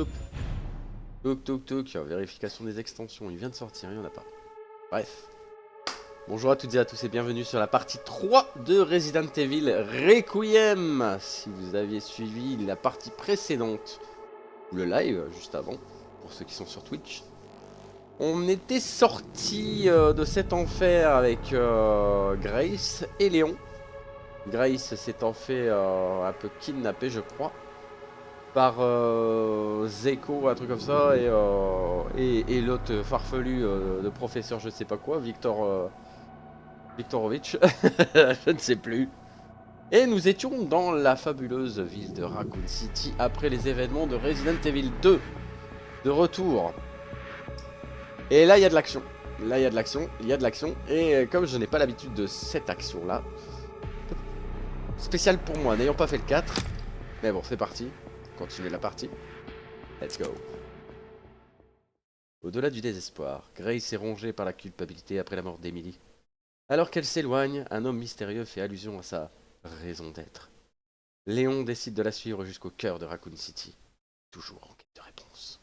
Toup. Touk touk touk. Vérification des extensions. Il vient de sortir, il n'y en a pas. Bref. Bonjour à toutes et à tous et bienvenue sur la partie 3 de Resident Evil Requiem. Si vous aviez suivi la partie précédente, ou le live juste avant, pour ceux qui sont sur Twitch, on était sorti de cet enfer avec Grace et Léon. Grace s'étant fait un peu kidnapper, je crois, par Zeko, un truc comme ça, et l'autre farfelu de professeur, je sais pas quoi, Viktorovitch, je ne sais plus. Et nous étions dans la fabuleuse ville de Raccoon City après les événements de Resident Evil 2, de retour. Et là, il y a de l'action. Là, il y a de l'action, il y a de l'action. Et comme je n'ai pas l'habitude de cette action-là, spécial pour moi, n'ayant pas fait le 4. Mais bon, c'est parti. Continuer la partie. Let's go. Au-delà du désespoir, Grace est rongée par la culpabilité après la mort d'Emily. Alors qu'elle s'éloigne, un homme mystérieux fait allusion à sa raison d'être. Léon décide de la suivre jusqu'au cœur de Raccoon City. Toujours en quête de réponse.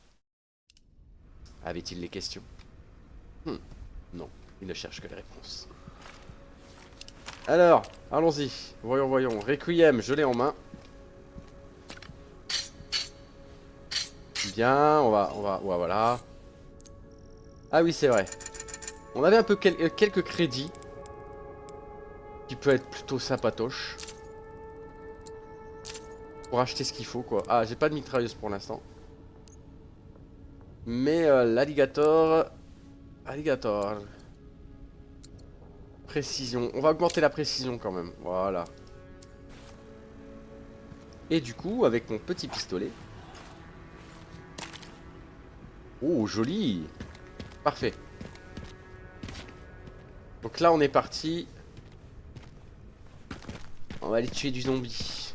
Avait-il les questions? Non, il ne cherche que les réponses. Alors, allons-y. Voyons, voyons. Requiem, je l'ai en main. Bien, on va, ouais, voilà. Ah oui, c'est vrai. On avait un peu quelques crédits. Qui peut être plutôt sympatoche. Pour acheter ce qu'il faut, quoi. Ah, j'ai pas de mitrailleuse pour l'instant. Mais l'alligator... Alligator. Précision. On va augmenter la précision quand même. Voilà. Et du coup, avec mon petit pistolet... Oh, joli. Parfait. Donc là, on est parti. On va aller tuer du zombie.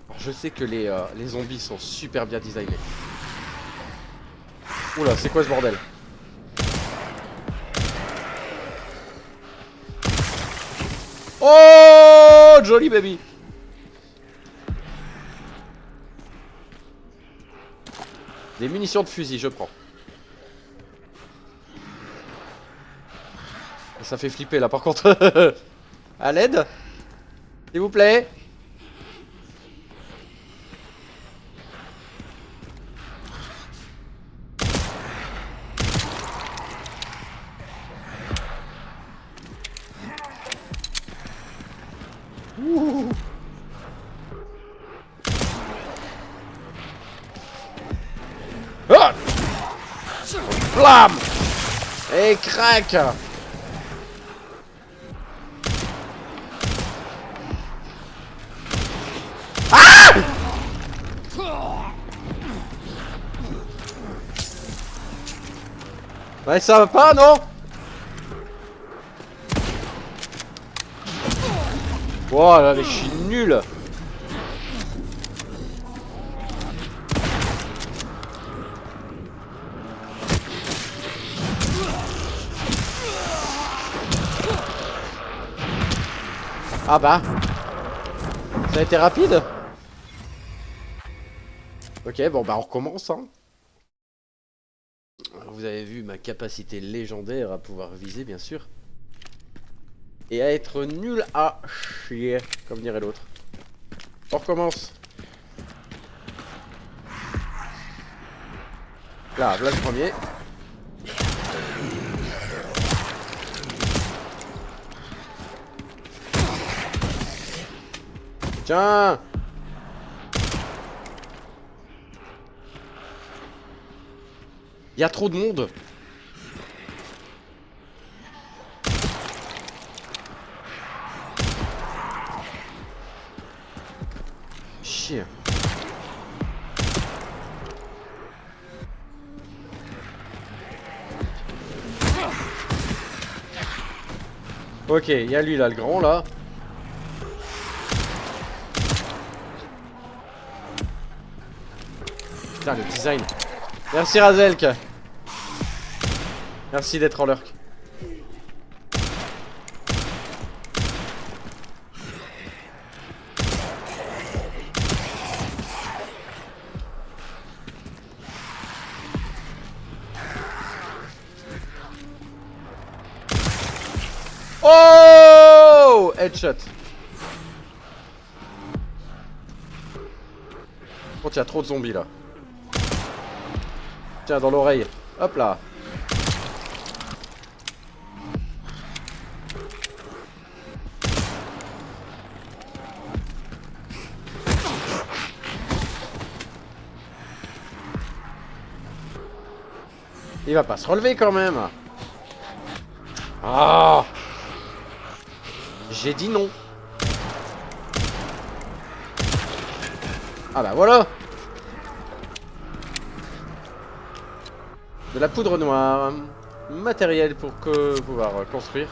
Alors, je sais que les zombies sont super bien designés. Oula, c'est quoi ce bordel? Oh, joli baby. Des munitions de fusil, je prends. Ça fait flipper là par contre. À l'aide, s'il vous plaît. Ouh. Ah, blam. Et crac. Ouais, ça va pas, non? Oh là, mais je suis nul. Ah bah. Ça a été rapide. Ok, bon bah on recommence, hein. Alors, vous avez vu ma capacité légendaire à pouvoir viser, bien sûr. Et à être nul à chier, comme dirait l'autre. On recommence. Là, voilà le premier. Tiens. Il y a trop de monde. Chier. Ok, il y a lui là, le grand là. Putain, le design. Merci Razelk. Merci d'être en lurk. headshot. Oh, il y a trop de zombies là. Tiens, dans l'oreille. Hop là. Il va pas se relever quand même. Ah, j'ai dit non. Ah bah voilà. De la poudre noire. Matériel pour pouvoir construire.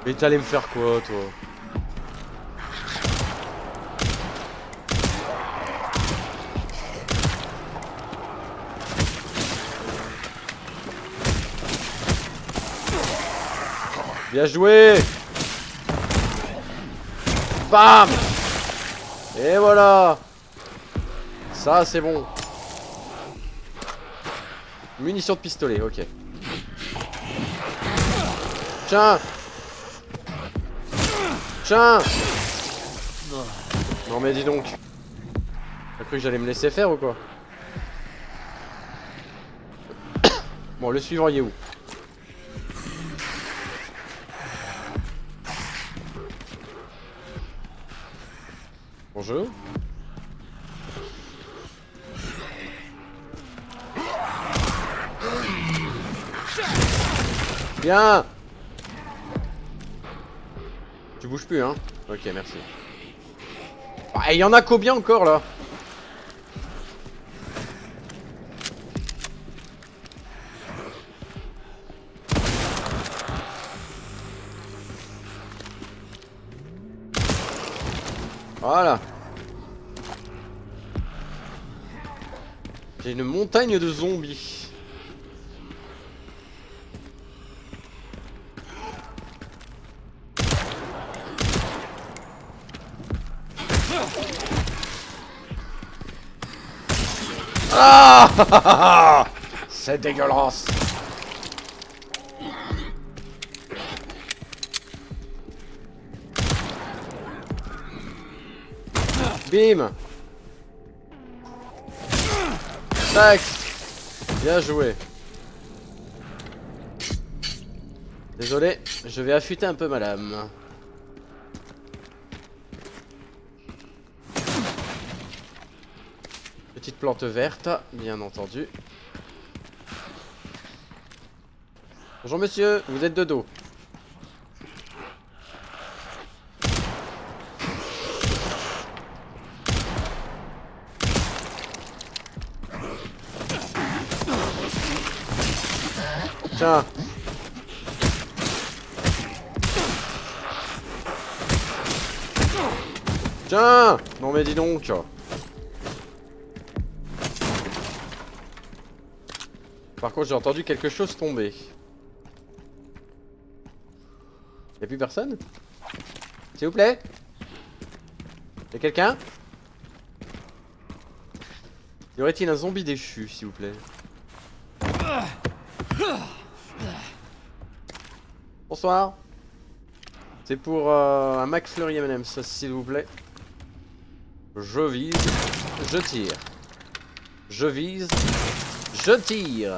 Mais t'allais me faire quoi toi? Bien joué. Bam. Et voilà. Ça c'est bon. Munitions de pistolet, ok. Tiens. Tiens. Non mais dis donc. T'as cru que j'allais me laisser faire ou quoi? Bon, le suivant il est où? Bonjour. Bien. Tu bouges plus, hein? Ok, merci. Ah, il y en a combien encore, là? Voilà. J'ai une montagne de zombies. Ah. C'est dégueulasse. Bim. Tac. Bien joué. Désolé, je vais affûter un peu ma lame. Petite plante verte, bien entendu. Bonjour monsieur, vous êtes de dos. Tiens. Tiens. Non mais dis donc. Par contre j'ai entendu quelque chose tomber. Y'a plus personne? S'il vous plaît? Y'a quelqu'un? Y aurait-il un zombie déchu, s'il vous plaît? Bonsoir. C'est pour un McFlurry M&M's, s'il vous plaît. Je vise, je tire. Je vise, je tire.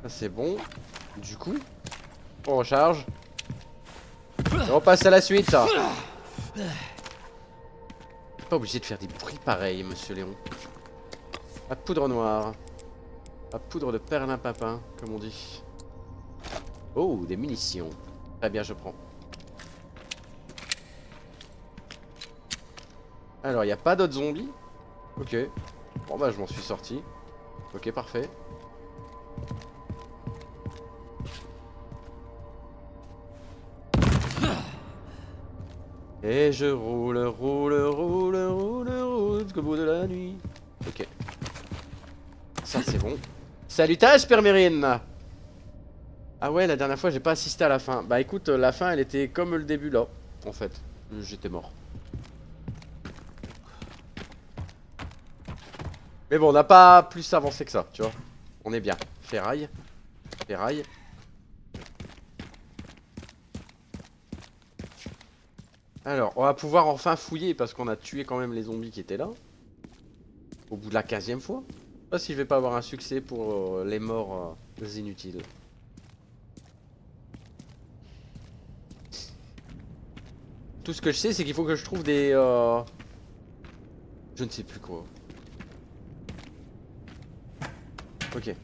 Ça c'est bon. Du coup, on recharge. Et on passe à la suite. Pas obligé de faire des bruits pareils, monsieur Léon. La poudre noire. La poudre de perlimpinpin, comme on dit. Oh, des munitions. Très bien, je prends. Alors, il n'y a pas d'autres zombies? Ok. Bon, bah, je m'en suis sorti. Ok, parfait. Et je roule, roule, roule, roule, roule jusqu'au bout de la nuit. Ok. Ça, c'est bon. Salutage, Spermérine! Ah ouais, la dernière fois, j'ai pas assisté à la fin. Bah écoute, la fin, elle était comme le début là, en fait. J'étais mort. Mais bon, on n'a pas plus avancé que ça, tu vois. On est bien. Ferraille. Ferraille. Alors, on va pouvoir enfin fouiller parce qu'on a tué quand même les zombies qui étaient là. Au bout de la 15e fois. Je sais pas si je vais pas avoir un succès pour les morts inutiles. Tout ce que je sais, c'est qu'il faut que je trouve des... Je ne sais plus quoi. Ok.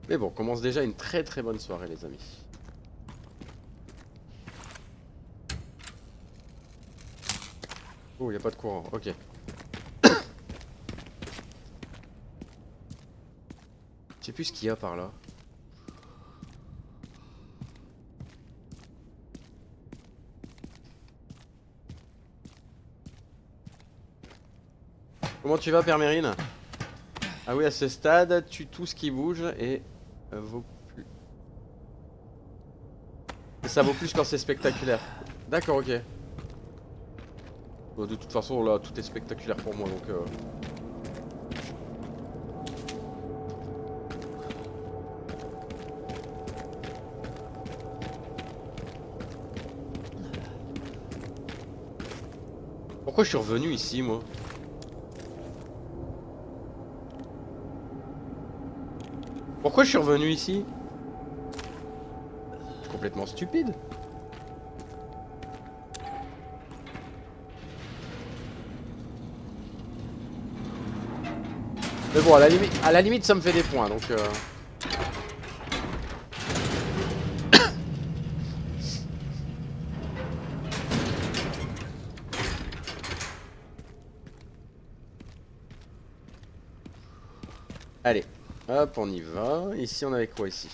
Mais bon, on commence déjà une très très bonne soirée, les amis. Oh, y a pas de courant, ok. Je sais plus ce qu'il y a par là. Comment tu vas, Père Mérine? Ah oui, à ce stade, tue tout ce qui bouge et vaut plus. Et ça vaut plus quand c'est spectaculaire. D'accord, ok. Bon, de toute façon, là, tout est spectaculaire pour moi, donc... Pourquoi je suis revenu ici, moi? Pourquoi je suis revenu ici? Je suis complètement stupide. Mais bon, à la limite, ça me fait des points, donc... Allez, hop, on y va. Ici, on avait quoi ici?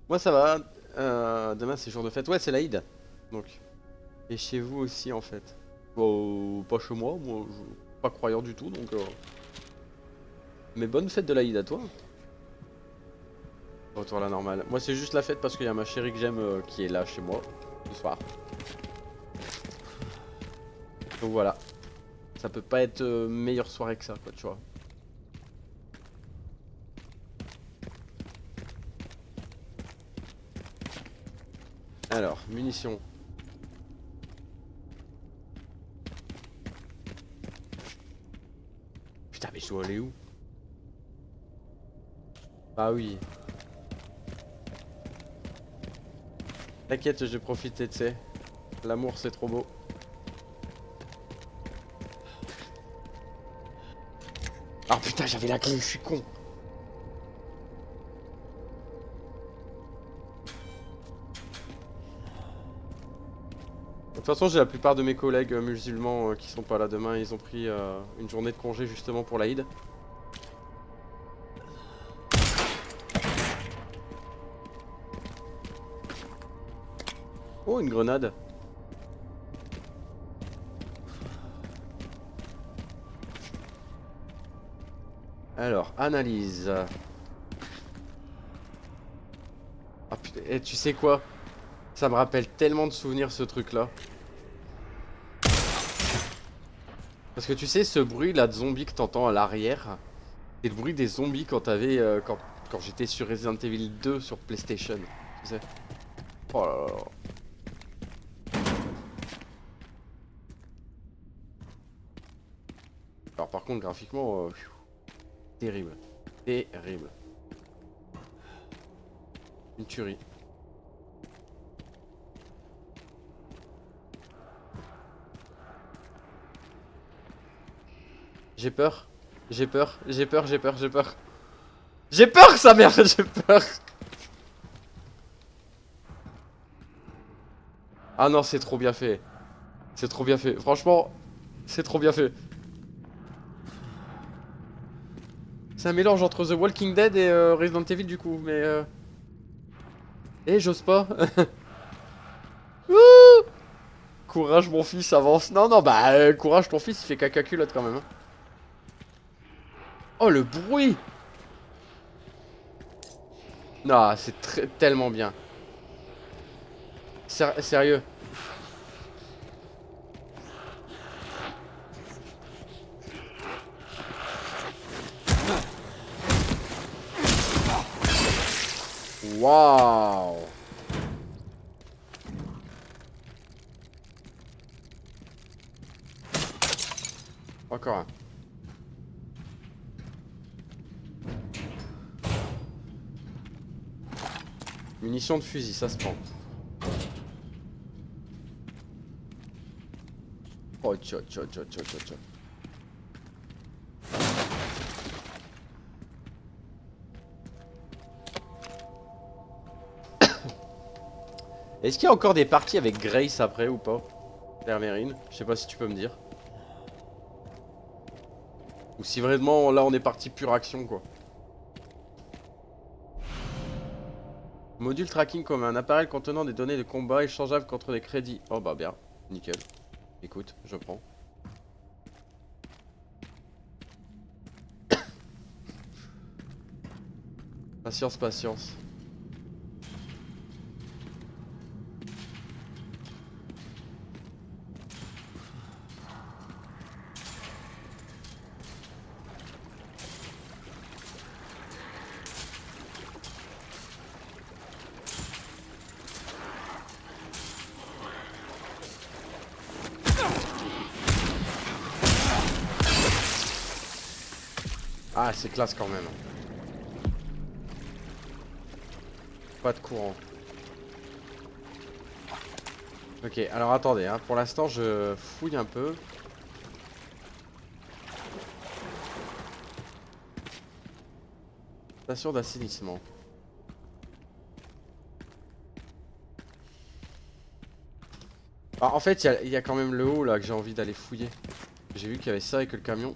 Moi, ça va. Demain, c'est jour de fête. Ouais, c'est l'Aïd. Donc. Et chez vous aussi, en fait. Bon, pas chez moi. Moi, je suis pas croyant du tout, donc... Mais bonne fête de l'Aïd à toi. Retour à la normale. Moi, c'est juste la fête parce qu'il y a ma chérie que j'aime qui est là chez moi ce soir. Donc voilà. Ça peut pas être meilleure soirée que ça, quoi, tu vois. Alors, munitions. Putain, mais je dois aller où? Ah oui. T'inquiète, je vais profiter, tu sais. L'amour, c'est trop beau. Ah putain, j'avais la clé, je suis con. De toute façon, j'ai la plupart de mes collègues musulmans qui sont pas là demain. Ils ont pris une journée de congé justement pour l'Aïd. Oh, une grenade. Alors, analyse. Ah putain, et tu sais quoi? Ça me rappelle tellement de souvenirs ce truc là. Parce que tu sais, ce bruit là de zombies que t'entends à l'arrière, c'est le bruit des zombies quand t'avais. Quand j'étais sur Resident Evil 2 sur PlayStation. Tu sais? Oh là là. Alors, par contre, graphiquement, terrible. Terrible. Une tuerie. J'ai peur. J'ai peur. J'ai peur. J'ai peur. J'ai peur. J'ai peur, sa mère. J'ai peur. Ah non, c'est trop bien fait. C'est trop bien fait. Franchement, c'est trop bien fait. C'est un mélange entre The Walking Dead et Resident Evil du coup, mais j'ose pas. Ouh, courage mon fils, avance. Non, non, bah courage ton fils, il fait caca culotte quand même. Hein. Oh le bruit. Non, c'est tellement bien. Sérieux. Waouh. Encore un. Munitions de fusil, ça se prend. Oh, tcha, tcha, tcha, tcha, tcha, tcha. Est-ce qu'il y a encore des parties avec Grace après ou pas? Termérine, je sais pas si tu peux me dire. Ou si vraiment là on est parti pure action quoi. Module tracking comme un appareil contenant des données de combat échangeables contre des crédits. Oh bah bien, nickel. Écoute, je prends. Patience, patience. Ah, c'est classe quand même. Pas de courant. Ok, alors attendez, hein. Pour l'instant je fouille un peu. Station d'assainissement. Ah, en fait, il y a quand même le haut là que j'ai envie d'aller fouiller. J'ai vu qu'il y avait ça avec le camion.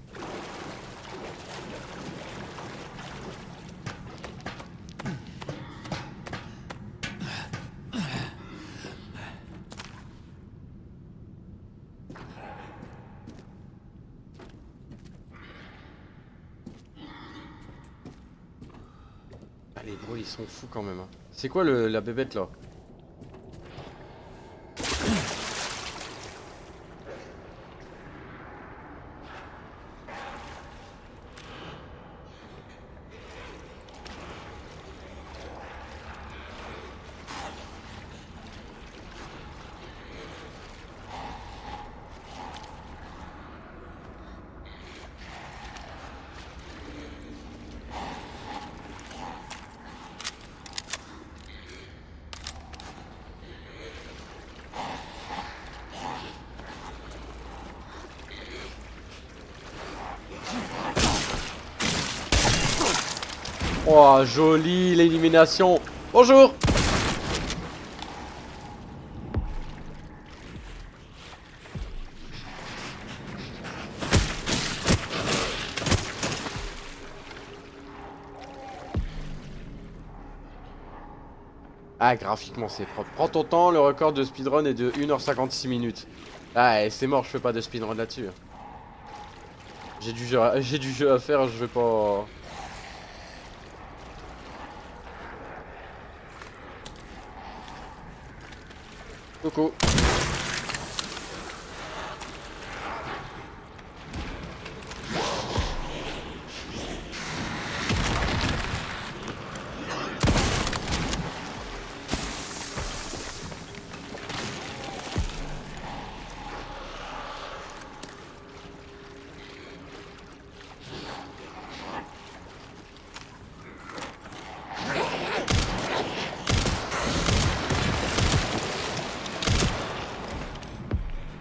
Ah, les bruits ils sont fous quand même. Hein. C'est quoi la bébête là? Oh, joli l'élimination. Bonjour. Ah, graphiquement c'est propre. Prends ton temps, le record de speedrun est de 1h56 minutes. Ah, c'est mort, je fais pas de speedrun là-dessus. J'ai du jeu à faire, je vais pas... Coucou.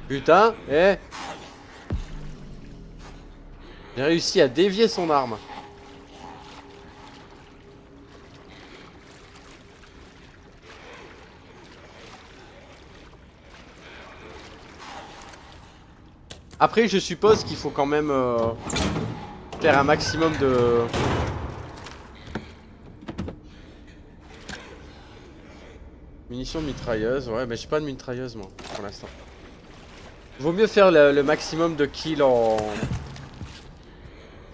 Putain, eh. J'ai réussi à dévier son arme. Après, je suppose qu'il faut quand même faire un maximum de... Munitions de mitrailleuse, ouais, mais j'ai pas de mitrailleuse moi, pour l'instant. Vaut mieux faire le maximum de kills en...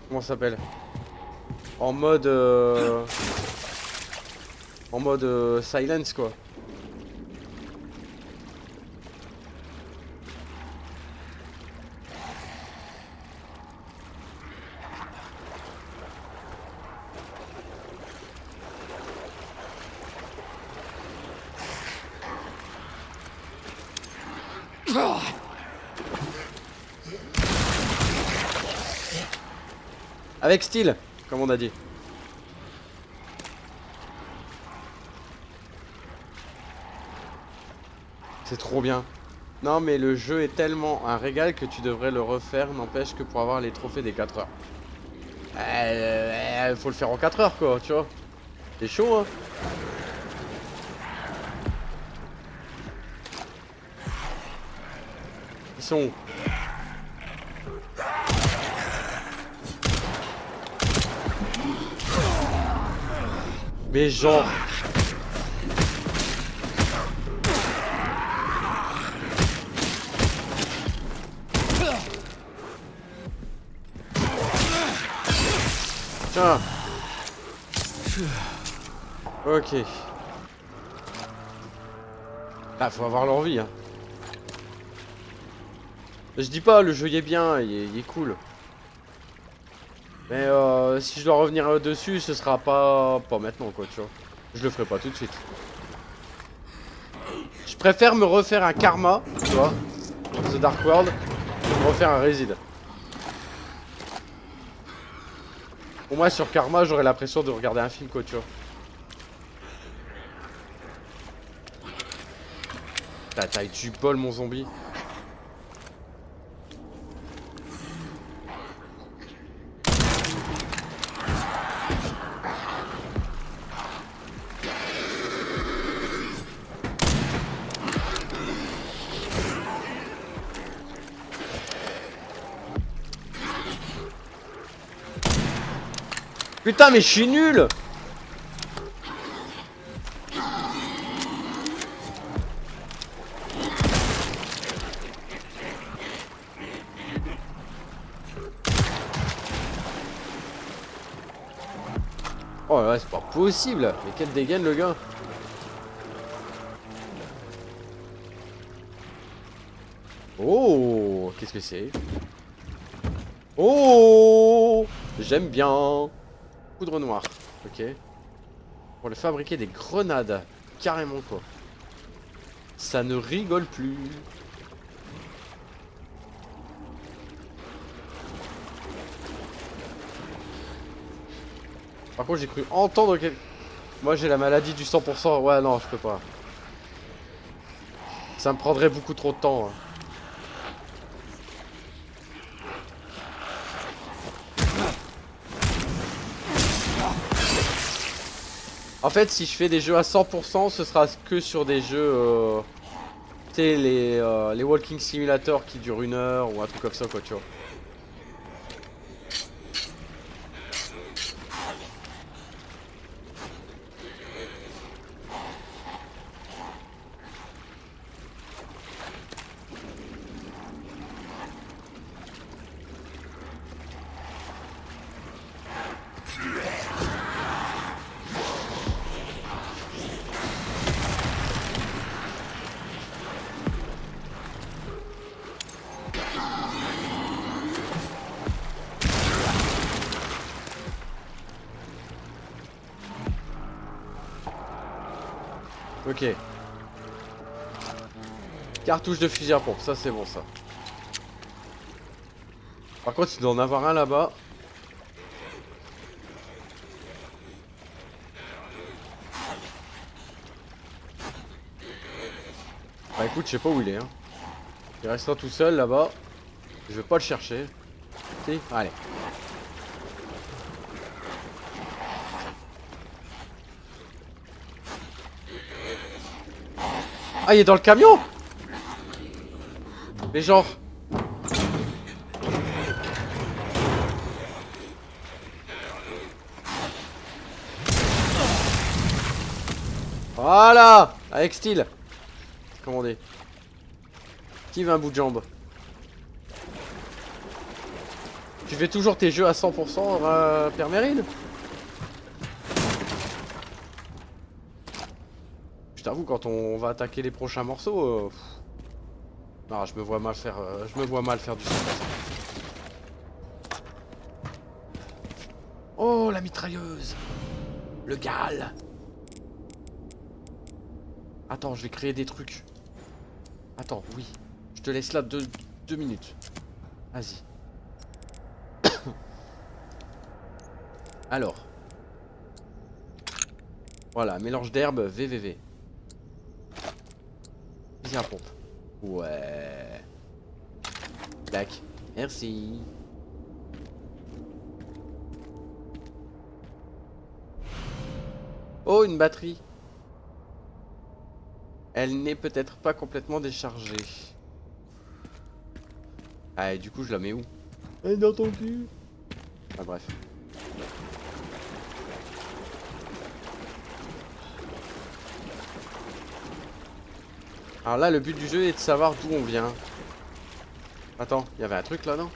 Comment ça s'appelle? En mode... En mode silence quoi. Avec style, comme on a dit. C'est trop bien. Non mais le jeu est tellement un régal que tu devrais le refaire, n'empêche que pour avoir les trophées des 4 heures. Faut le faire en 4 heures quoi, tu vois. C'est chaud hein. Ils sont où? Mais genre... Tiens. Ok. Là, faut avoir l'envie, hein. Je dis pas, le jeu il est bien, il est cool. Mais si je dois revenir dessus, ce sera pas maintenant, quoi, tu vois. Je le ferai pas tout de suite. Je préfère me refaire un Karma, tu vois, The Dark World, que me refaire un Resid. Pour moi, sur Karma, j'aurais l'impression de regarder un film, quoi, tu vois. La taille du bol, mon zombie. Putain, mais je suis nul! Oh là là, c'est pas possible! Mais quel dégaine le gars! Oh! Qu'est-ce que c'est? Oh! J'aime bien! Poudre noire, ok. Pour le fabriquer des grenades. Carrément quoi. Ça ne rigole plus. Par contre j'ai cru entendre quel... Moi j'ai la maladie du 100%. Ouais non je peux pas. Ça me prendrait beaucoup trop de temps. Hein. En fait si je fais des jeux à 100%, ce sera que sur des jeux... tu sais les Walking Simulator qui durent 1 heure ou un truc comme ça quoi tu vois. Ok. Cartouche de fusil à pompe, ça c'est bon ça. Par contre il doit en avoir un là-bas. Bah écoute je sais pas où il est hein. Il restera tout seul là-bas. Je vais pas le chercher. Si, allez. Ah il est dans le camion. Mais genre... Voilà. Avec style. Commandé. Qui veut un bout de jambe? Tu fais toujours tes jeux à 100% Père Mérine? Je t'avoue quand on va attaquer les prochains morceaux... Ah, je me vois mal faire, je me vois mal faire du 100%. Oh la mitrailleuse. Le gal. Attends, je vais créer des trucs. Attends, oui. Je te laisse là 2 minutes. Vas-y. Alors. Voilà, mélange d'herbe VVV. Fusil à pompe. Ouais. Tac. Merci. Oh, une batterie. Elle n'est peut-être pas complètement déchargée. Ah, et du coup, je la mets où? Elle est dans ton cul. Ah, bref. Alors là, le but du jeu est de savoir d'où on vient. Attends, il y avait un truc là, non?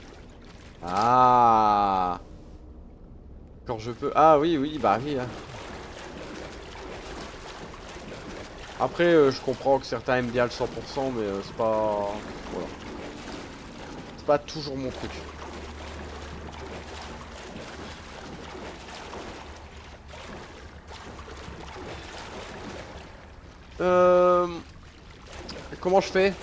Ah! Quand je peux... Ah oui, oui, bah oui. Hein. Après, je comprends que certains aiment bien le 100%, mais c'est pas... Voilà. C'est pas toujours mon truc. Euh... Comment je fais?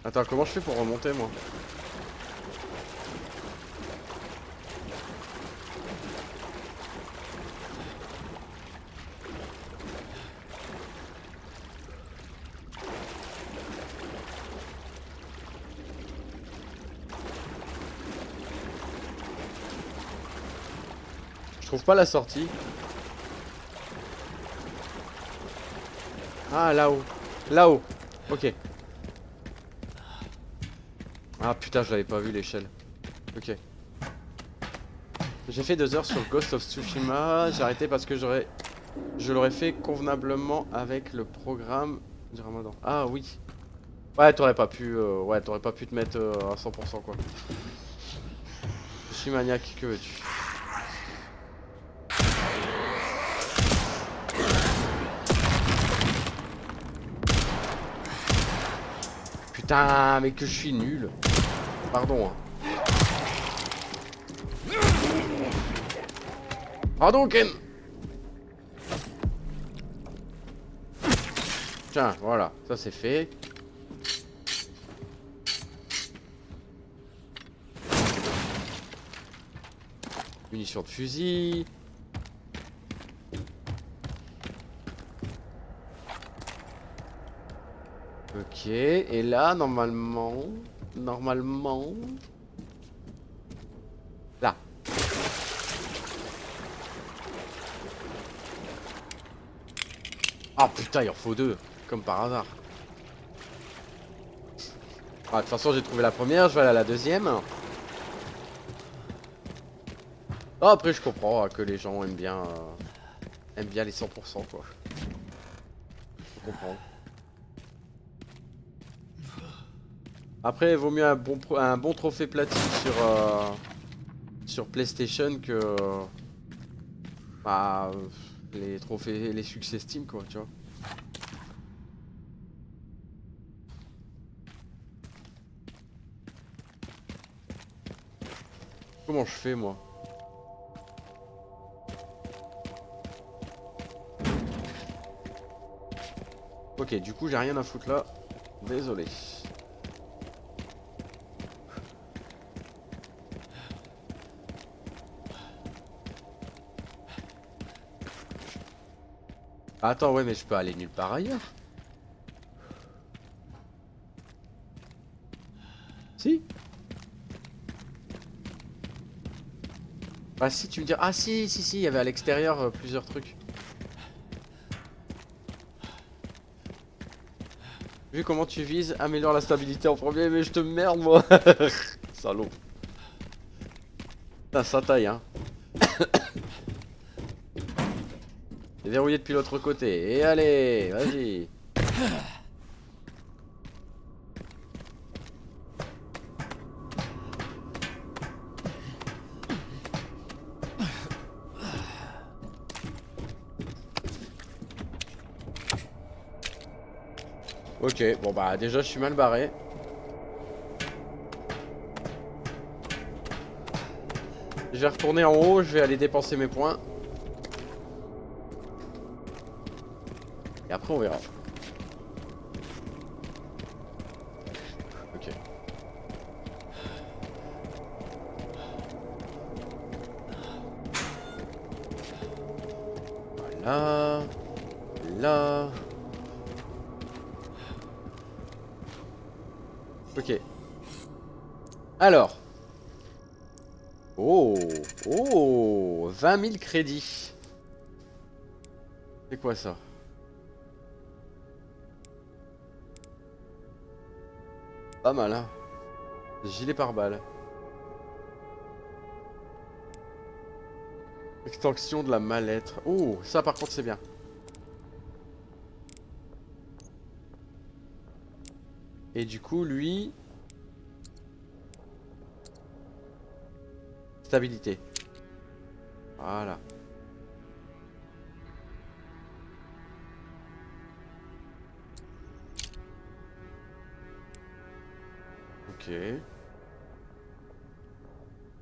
Attends, comment je fais pour remonter, moi? Je trouve pas la sortie. Ah, là-haut. Là-haut. Ok. Ah putain, je l'avais pas vu l'échelle. Ok. J'ai fait 2 heures sur Ghost of Tsushima. J'ai arrêté parce que je l'aurais fait convenablement avec le programme du Ramadan. Ah oui. Ouais, t'aurais pas pu. Ouais, t'aurais pas pu te mettre à 100% quoi. Je suis maniaque, que veux-tu? Putain, mais que je suis nul. Pardon. Hein. Pardon, Ken. Tiens, voilà, ça c'est fait. Munitions de fusil. Ok, et là, normalement... Là. Ah putain, il en faut 2, comme par hasard. Ah, de toute façon, j'ai trouvé la première, je vais aller à la deuxième. Ah, après, je comprends que les gens aiment bien les 100%, quoi. Je comprends. Après, il vaut mieux un bon trophée platine sur PlayStation que bah, les trophées, les succès Steam, quoi, tu vois. Comment je fais, moi? Ok, du coup, j'ai rien à foutre là. Désolé. Attends, ouais, mais je peux aller nulle part ailleurs. Si? Ah si, tu me dis... Ah si, il y avait à l'extérieur plusieurs trucs. Vu comment tu vises, améliore la stabilité en premier, mais je te merde, moi. Salaud. Putain, ça taille, hein. C'est verrouillé depuis l'autre côté. Et allez, vas-y. Ok, bon bah déjà je suis mal barré. Je vais retourner en haut, je vais aller dépenser mes points. Et après on verra. Ok. Là. Là. Ok. Alors. Oh. Oh. 20 000 crédits. C'est quoi ça? Pas mal, hein. Gilet pare-balles. Extension de la mallette. Oh, ça par contre c'est bien. Et du coup, lui... Stabilité. Voilà. Ok.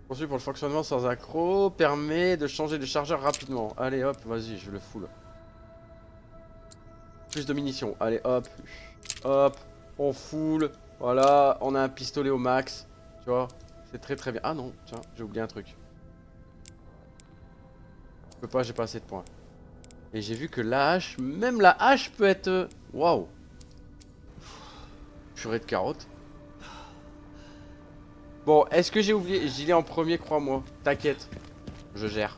Conçu pour le fonctionnement sans accroc, permet de changer de chargeur rapidement. Allez hop, vas-y, je le full. Plus de munitions. Allez hop. Hop. On full. Voilà, on a un pistolet au max. Tu vois, c'est très très bien. Ah non, tiens, j'ai oublié un truc. Je peux pas, j'ai pas assez de points. Et j'ai vu que la hache, même la hache peut être... Waouh. Purée de carottes. Bon, est-ce que j'ai oublié? J'y l'ai en premier, crois-moi. T'inquiète, je gère.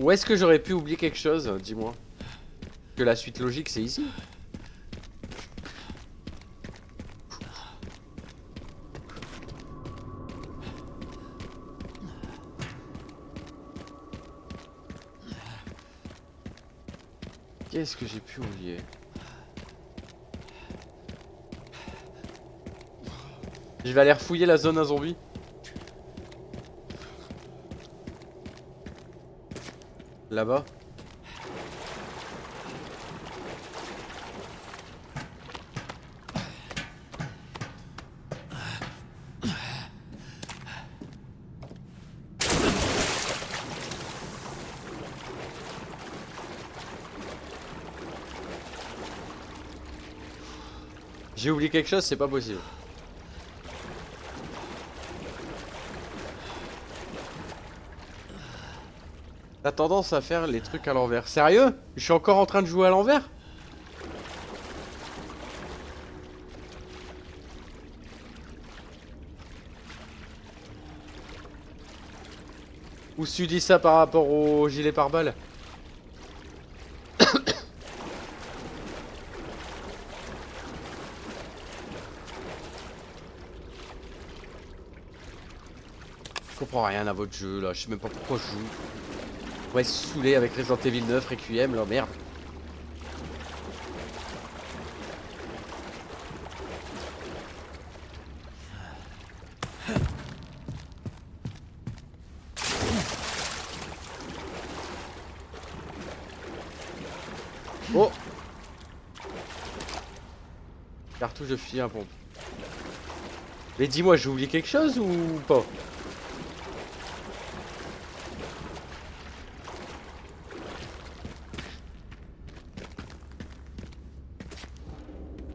Ou est-ce que j'aurais pu oublier quelque chose? Dis-moi. Que la suite logique, c'est ici. Qu'est-ce que j'ai pu oublier? Je vais aller refouiller la zone à zombies. Là-bas. J'ai oublié quelque chose, c'est pas possible. T'as tendance à faire les trucs à l'envers. Sérieux? Je suis encore en train de jouer à l'envers? Ou tu dis ça par rapport au gilet pare-balles? Je comprends rien à votre jeu là, je sais même pas pourquoi je joue. Ouais, saoulé avec Resident Evil 9 Requiem là, merde. Oh! Cartouche de fusil à pompe. Mais dis-moi, j'ai oublié quelque chose ou pas?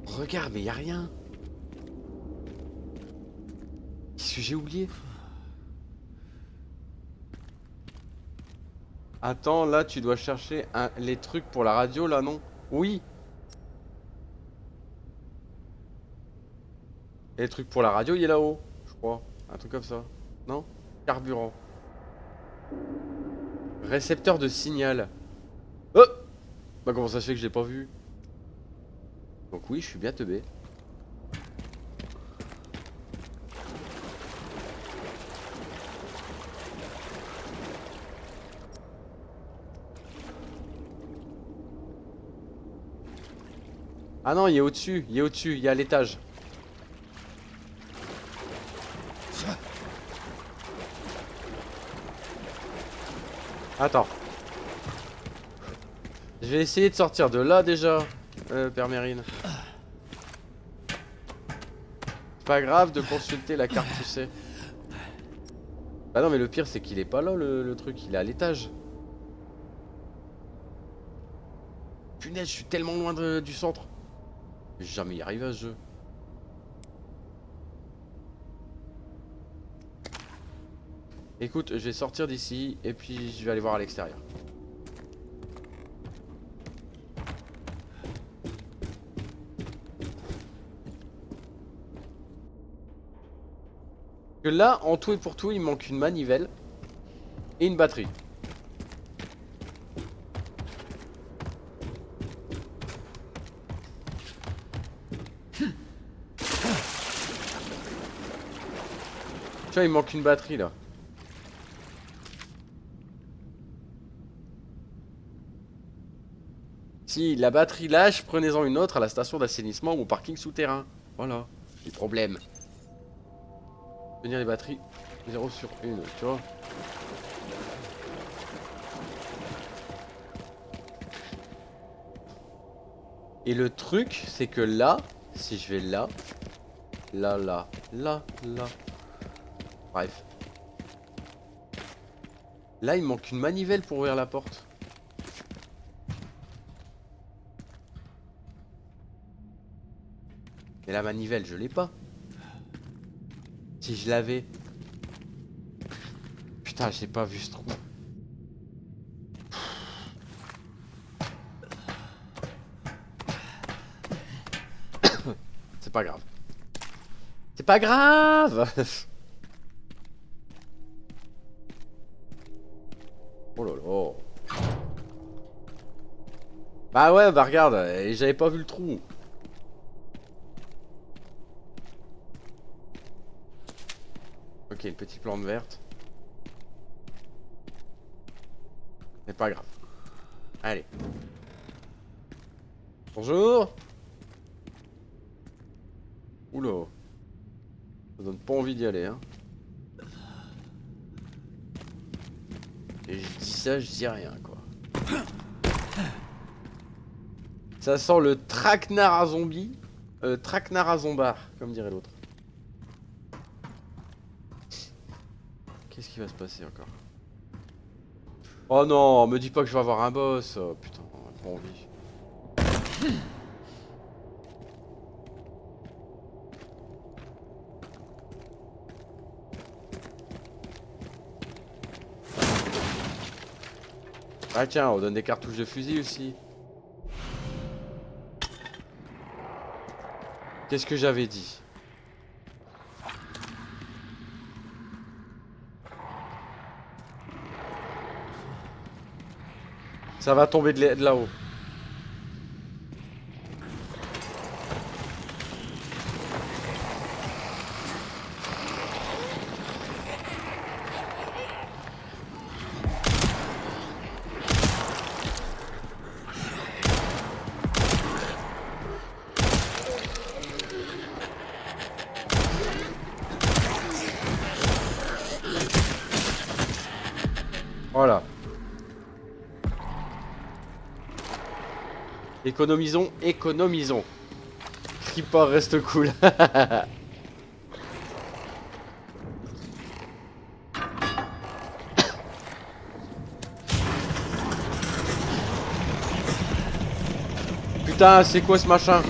Regarde, mais y a rien. Qu'est-ce que j'ai oublié? Attends, là tu dois chercher les trucs pour la radio là, non? Oui. Et les trucs pour la radio, il est là-haut, je crois. Un truc comme ça. Non? Carburant. Récepteur de signal. Oh! Bah comment ça se fait que je l'ai pas vu? Donc oui, je suis bien teubé. Ah non, il est au-dessus, il est au-dessus, il est à l'étage. Attends. Je vais essayer de sortir de là déjà, Père Mérine. C'est pas grave de consulter la carte, tu sais. Bah non, mais le pire, c'est qu'il est pas là, le truc. Il est à l'étage. Punaise, je suis tellement loin du centre. Je vais jamais y arriver à ce jeu. Écoute, je vais sortir d'ici et puis je vais aller voir à l'extérieur. Que là, en tout et pour tout, il manque une manivelle et une batterie. Tu vois, il manque une batterie là. Si la batterie lâche, prenez-en une autre à la station d'assainissement ou au parking souterrain. Voilà, les problèmes. Tenir les batteries 0 sur 1, tu vois. Et le truc, c'est que là, si je vais là, là, bref. Là, il manque une manivelle pour ouvrir la porte. Et la manivelle, je l'ai pas. Si je l'avais... Putain, j'ai pas vu ce trou. C'est pas grave. C'est pas grave. Oh là là. Bah ouais, bah regarde, j'avais pas vu le trou. Ok, une petite plante verte. C'est pas grave. Allez. Bonjour. Oula. Ça donne pas envie d'y aller, hein. Et je dis ça, je dis rien, quoi. Ça sent le traquenard à zombie. Traquenard à zombard, comme dirait l'autre. Qu'est-ce qui va se passer encore? Oh non, me dis pas que je vais avoir un boss. Oh, putain, pas envie. Ah tiens, on donne des cartouches de fusil aussi. Qu'est-ce que j'avais dit? Ça va tomber de là-haut. Voilà. Économisons, économisons. Creeper reste cool. Putain, c'est quoi ce machin?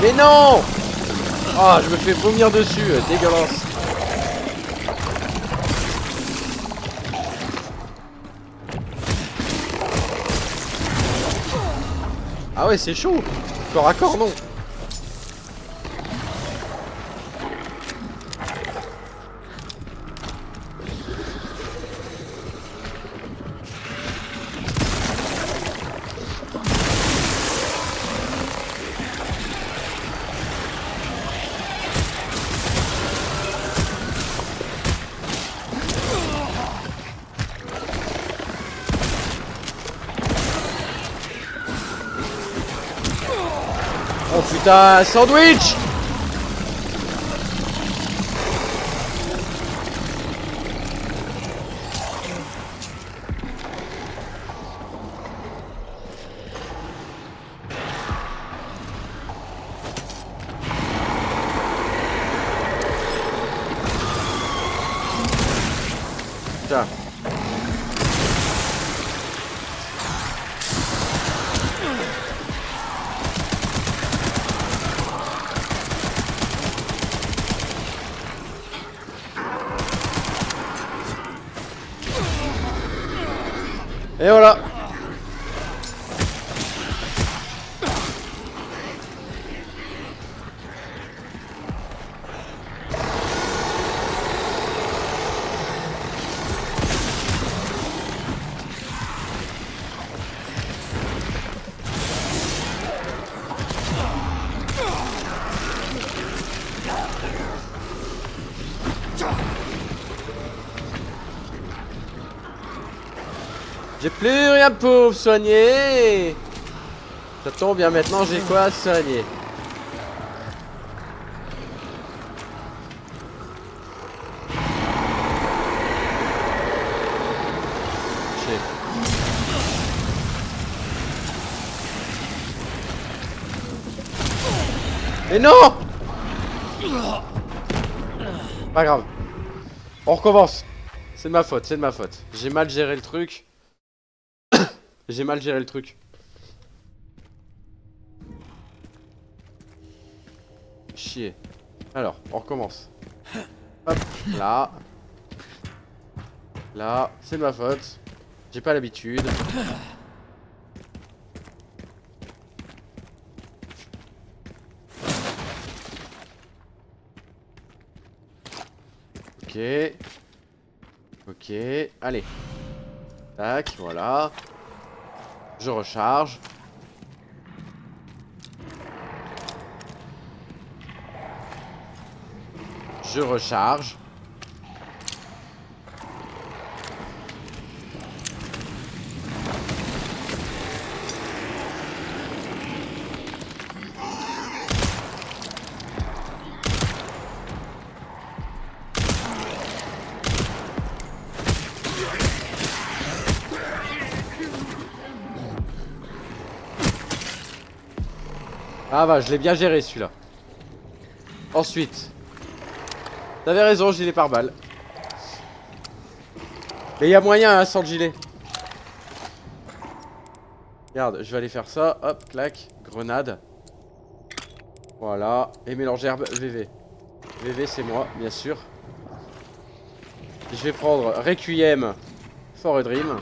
Mais non! Ah, je me fais vomir dessus, dégueulasse. Ah ouais, c'est chaud. Corps à corps, non. Oh putain, sandwich! Tiens. Et voilà. J'ai plus rien pour soigner. Ça tombe bien, maintenant j'ai quoi soigner. Mais non! Pas grave. On recommence. C'est de ma faute, c'est de ma faute. J'ai mal géré le truc. J'ai mal géré le truc. Chier. Alors, on recommence. Hop, là. Là, c'est de ma faute. J'ai pas l'habitude. Ok. Ok, allez. Tac, voilà. Je recharge. Je recharge. Ah bah, je l'ai bien géré celui-là. Ensuite. T'avais raison, gilet pare-balles. Mais il y a moyen, hein, sans le gilet. Regarde, je vais aller faire ça. Hop, clac. Grenade. Voilà. Et mélange herbe VV. VV, c'est moi, bien sûr. Je vais prendre Requiem for a Dream.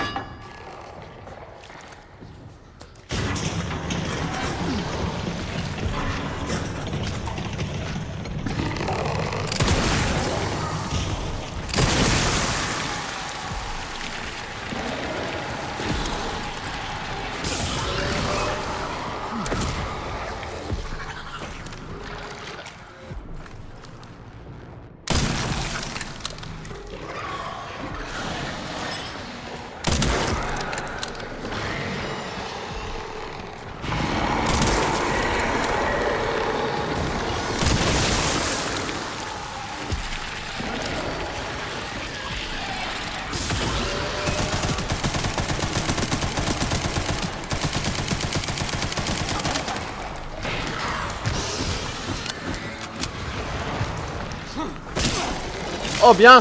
Oh bien.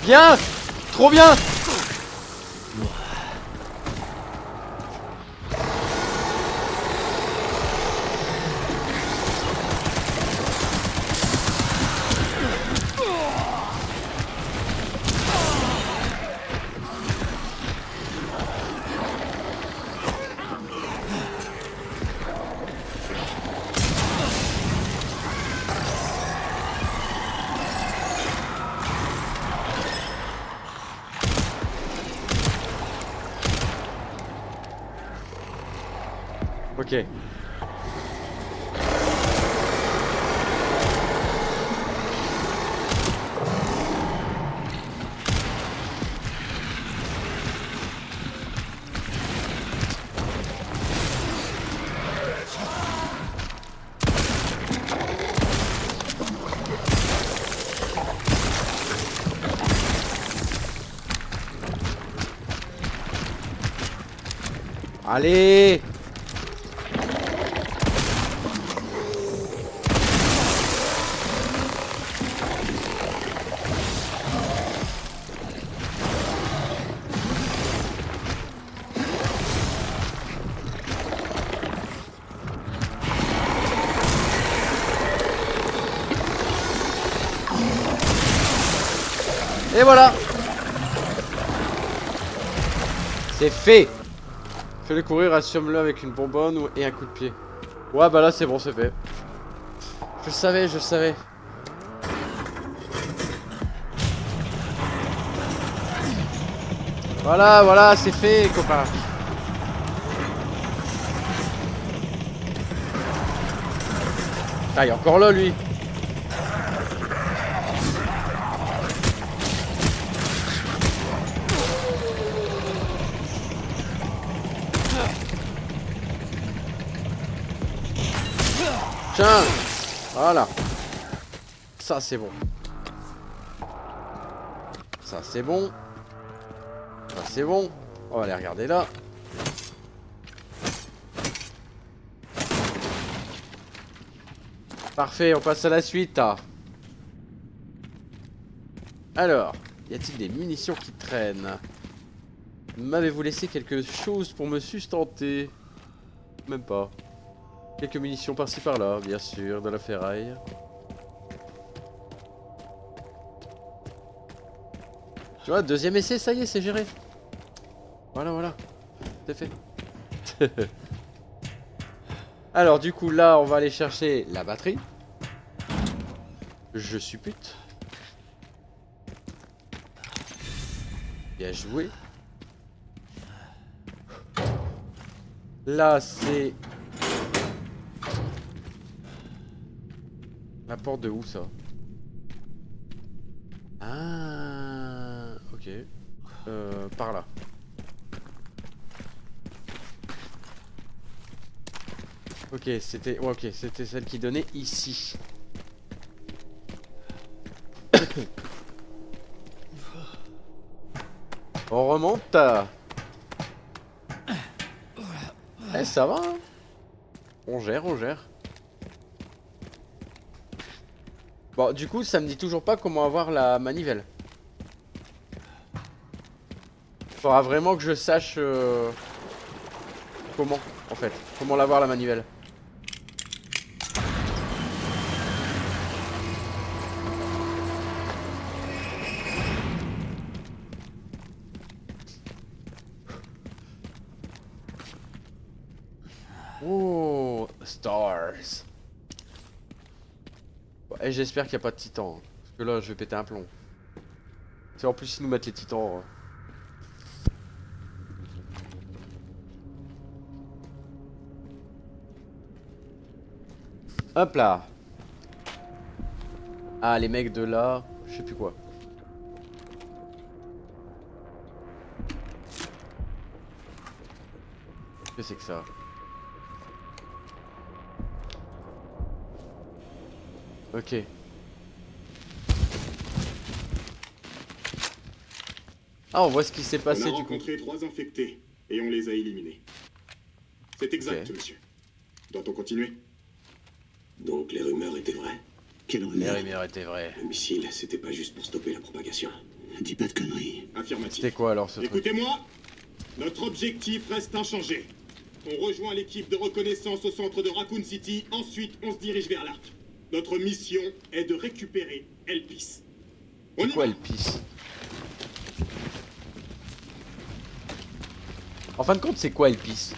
Bien. Trop bien. Ok. Allez. Et voilà. C'est fait. Fais-le courir, assume-le avec une bonbonne et un coup de pied. Ouais bah là c'est bon, c'est fait. Je savais, je savais. Voilà, voilà, c'est fait, copain. Ah, il est encore là, lui. Tiens. Voilà. Ça, c'est bon. Ça, c'est bon. Ça, c'est bon. On va aller regarder là. Parfait, on passe à la suite. Alors, y a-t-il des munitions qui traînent? M'avez-vous laissé quelque chose pour me sustenter? Même pas. Quelques munitions par-ci par-là, bien sûr, de la ferraille. Tu vois, deuxième essai, ça y est, c'est géré. Voilà, voilà. C'est fait. Alors, du coup, là, on va aller chercher la batterie. Je suppute. Bien joué. Là, c'est... la porte de où, ça? Ah... ok. Par là. Ok, c'était... ouais, ok, c'était celle qui donnait ici. On remonte. Eh, ça va, hein. On gère, on gère. Bon, du coup, ça me dit toujours pas comment avoir la manivelle. Faudra vraiment que je sache comment, en fait. Comment l'avoir la manivelle. Oh, stars. Bon, et j'espère qu'il n'y a pas de titan. Hein, parce que là, je vais péter un plomb. C'est en plus, ils nous mettent les titans. Hop là. Ah, les mecs de là, je sais plus quoi. Qu'est-ce que c'est que ça? Ok. Ah, on voit ce qui s'est passé du coup. On a rencontré 3 infectés et on les a éliminés. C'est exact, Ok. monsieur. Doit-on continuer? Donc les rumeurs étaient vraies? Quelle Les rumeur? rumeurs étaient vraies. Le missile, c'était pas juste pour stopper la propagation. Dis pas de conneries. Affirmatif. C'était quoi alors ce truc? Écoutez-moi, notre objectif reste inchangé. On rejoint l'équipe de reconnaissance au centre de Raccoon City, ensuite on se dirige vers l'Arc. Notre mission est de récupérer Elpis. On C'est y quoi va. le pisse? En fin de compte, c'est quoi le pisse?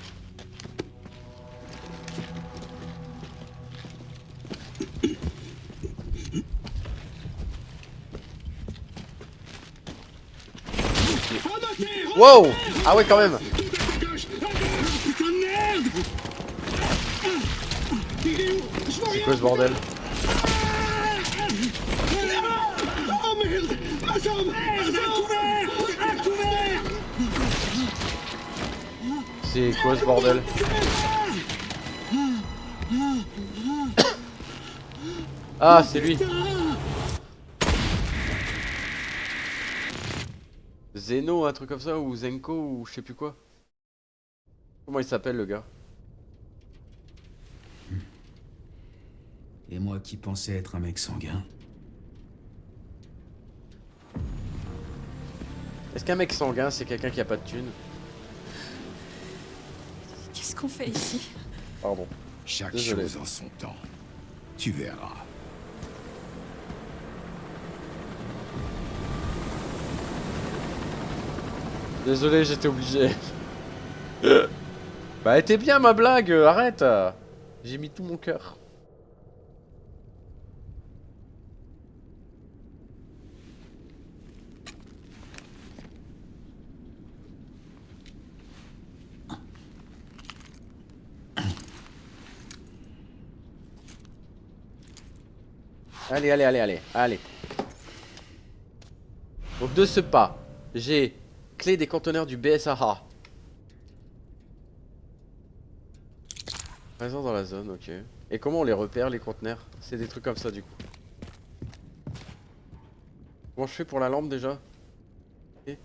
Wow! Ah ouais, quand même! C'est quoi ce bordel? Oh merde! Ma jambe! C'est quoi ce bordel? Ah, c'est lui! Zeno, un truc comme ça, ou Zenko, ou je sais plus quoi. Comment il s'appelle le gars? Et moi qui pensais être un mec sanguin. Est-ce qu'un mec sanguin, c'est quelqu'un qui a pas de thune? Qu'est-ce qu'on fait ici? Pardon. Chaque Désolé. chose en son temps. Tu verras. Désolé, j'étais obligé. Bah, elle était bien ma blague, arrête. J'ai mis tout mon cœur. Allez, allez, allez, allez, allez. Donc de ce pas, j'ai clé des conteneurs du BSAA. Présent dans la zone, ok. Et comment on les repère les conteneurs? C'est des trucs comme ça du coup. Comment je fais pour la lampe déjà? Ok.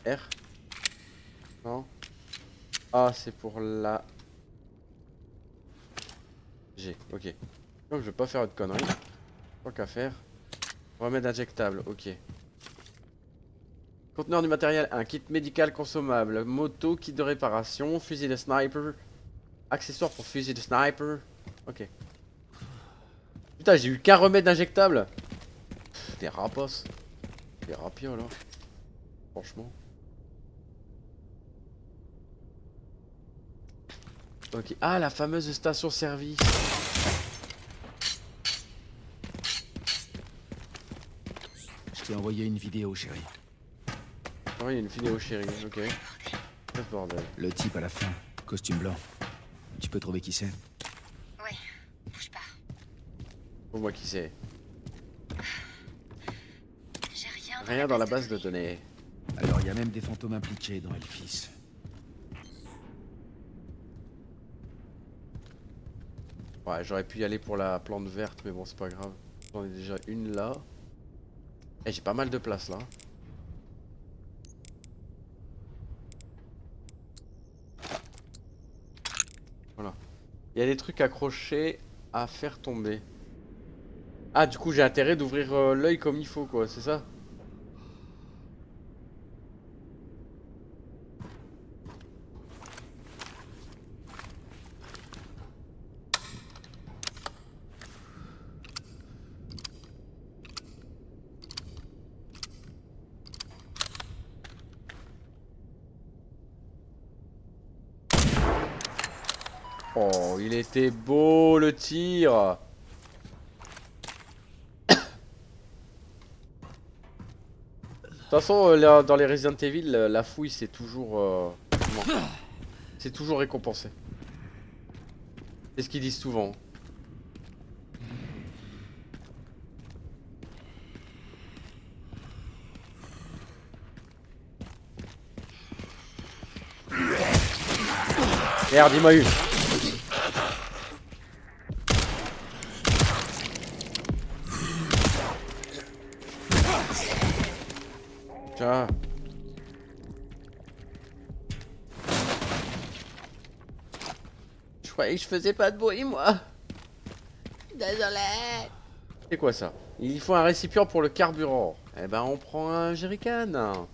R. Non. Ah, c'est pour la... G, ok. Donc je vais pas faire de conneries. Tant qu'à faire. Remède injectable, ok. Conteneur du matériel 1, kit médical consommable, moto, kit de réparation, fusil de sniper, accessoire pour fusil de sniper. Ok. Putain, j'ai eu qu'un remède injectable. Pff, des raposses. Des rapioles, hein. Franchement. Ok. Ah, la fameuse station-service. Je t'ai envoyé une vidéo, chérie. Oh, il y a une vidéo chérie, ok. Quel bordel. Le type à la fin, costume blanc. Tu peux trouver qui c'est? Ouais, bouge pas. Pour moi qui sais. J'ai rien. Rien dans la base de données. Alors, il y a même des fantômes impliqués dans Elfis. Ouais, j'aurais pu y aller pour la plante verte, mais bon, c'est pas grave. J'en ai déjà une là. Et j'ai pas mal de place là. Voilà. Il y a des trucs accrochés à faire tomber. Ah, du coup, j'ai intérêt d'ouvrir l'œil comme il faut, quoi, c'est ça? Oh, il était beau le tir. De toute façon, dans les Resident Evil, la fouille c'est toujours, c'est toujours récompensé. C'est ce qu'ils disent souvent. Merde, il m'a eu. Tiens. Je croyais que je faisais pas de bruit, moi. Désolé. C'est quoi ça? Il faut un récipient pour le carburant. Eh ben, on prend un jerrycan.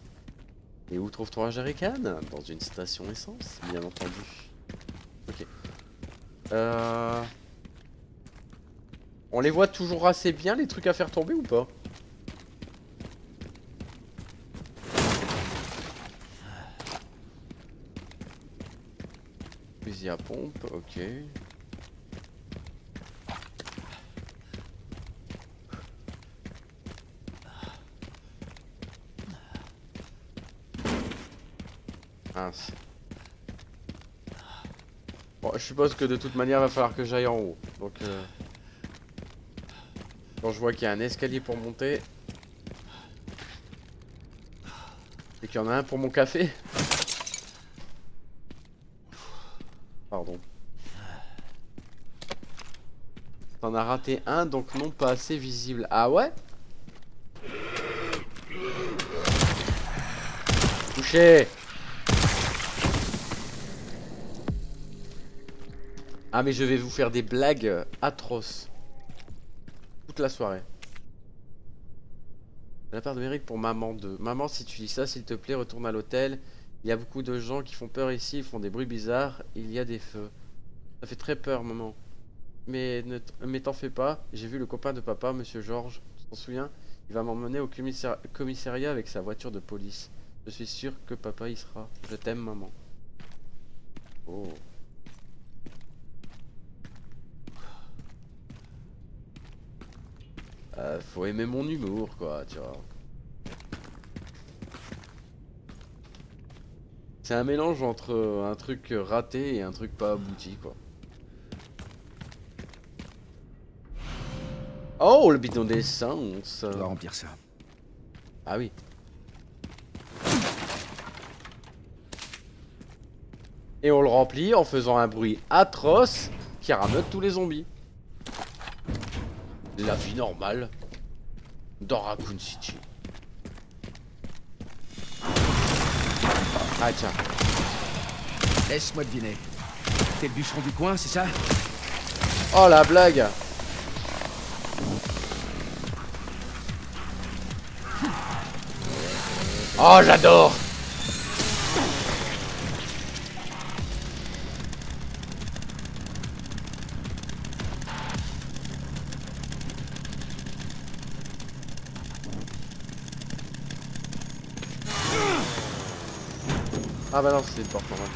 Et où trouve-t-on un jerrycan? Dans une station essence, bien entendu. Ok. On les voit toujours assez bien, les trucs à faire tomber ou pas? Fusil à pompe, ok. Mince. Bon, je suppose que de toute manière, il va falloir que j'aille en haut. Donc, quand je vois qu'il y a un escalier pour monter... Et qu'il y en a un pour mon café. Pardon. T'en as raté un, donc non pas assez visible. Ah ouais? Touché. Ah mais je vais vous faire des blagues atroces. Toute la soirée. De la part de Mérite pour maman 2. Maman, si tu dis ça, s'il te plaît, retourne à l'hôtel. Il y a beaucoup de gens qui font peur ici, ils font des bruits bizarres. Il y a des feux. Ça fait très peur, maman. Mais t'en fais pas. J'ai vu le copain de papa, monsieur Georges. Tu t'en souviens? Il va m'emmener au commissariat avec sa voiture de police. Je suis sûr que papa y sera. Je t'aime, maman. Oh. Faut aimer mon humour, quoi, tu vois. C'est un mélange entre un truc raté et un truc pas abouti, quoi. Oh, le bidon d'essence. Je dois remplir ça. Ah oui. Et on le remplit en faisant un bruit atroce qui rameute tous les zombies. La vie normale dans Raccoon City. Ah tiens. Laisse-moi deviner. T'es le bûcheron du coin, c'est ça? Oh la blague. Oh j'adore. Ah bah non, c'est une porte normale.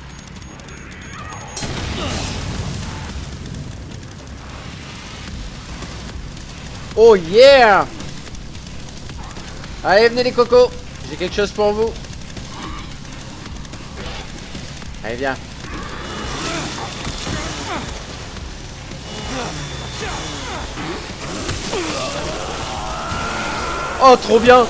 Oh yeah! Allez, venez les cocos, j'ai quelque chose pour vous. Allez, viens. Oh, trop bien!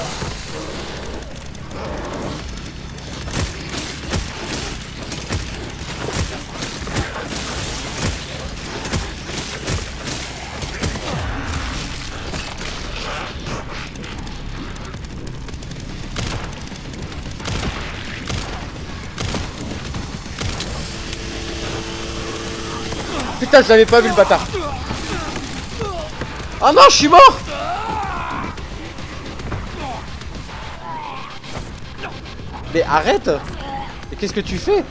Putain, je l'avais pas vu le bâtard. Ah non, je suis mort. Mais arrête. Mais qu'est-ce que tu fais?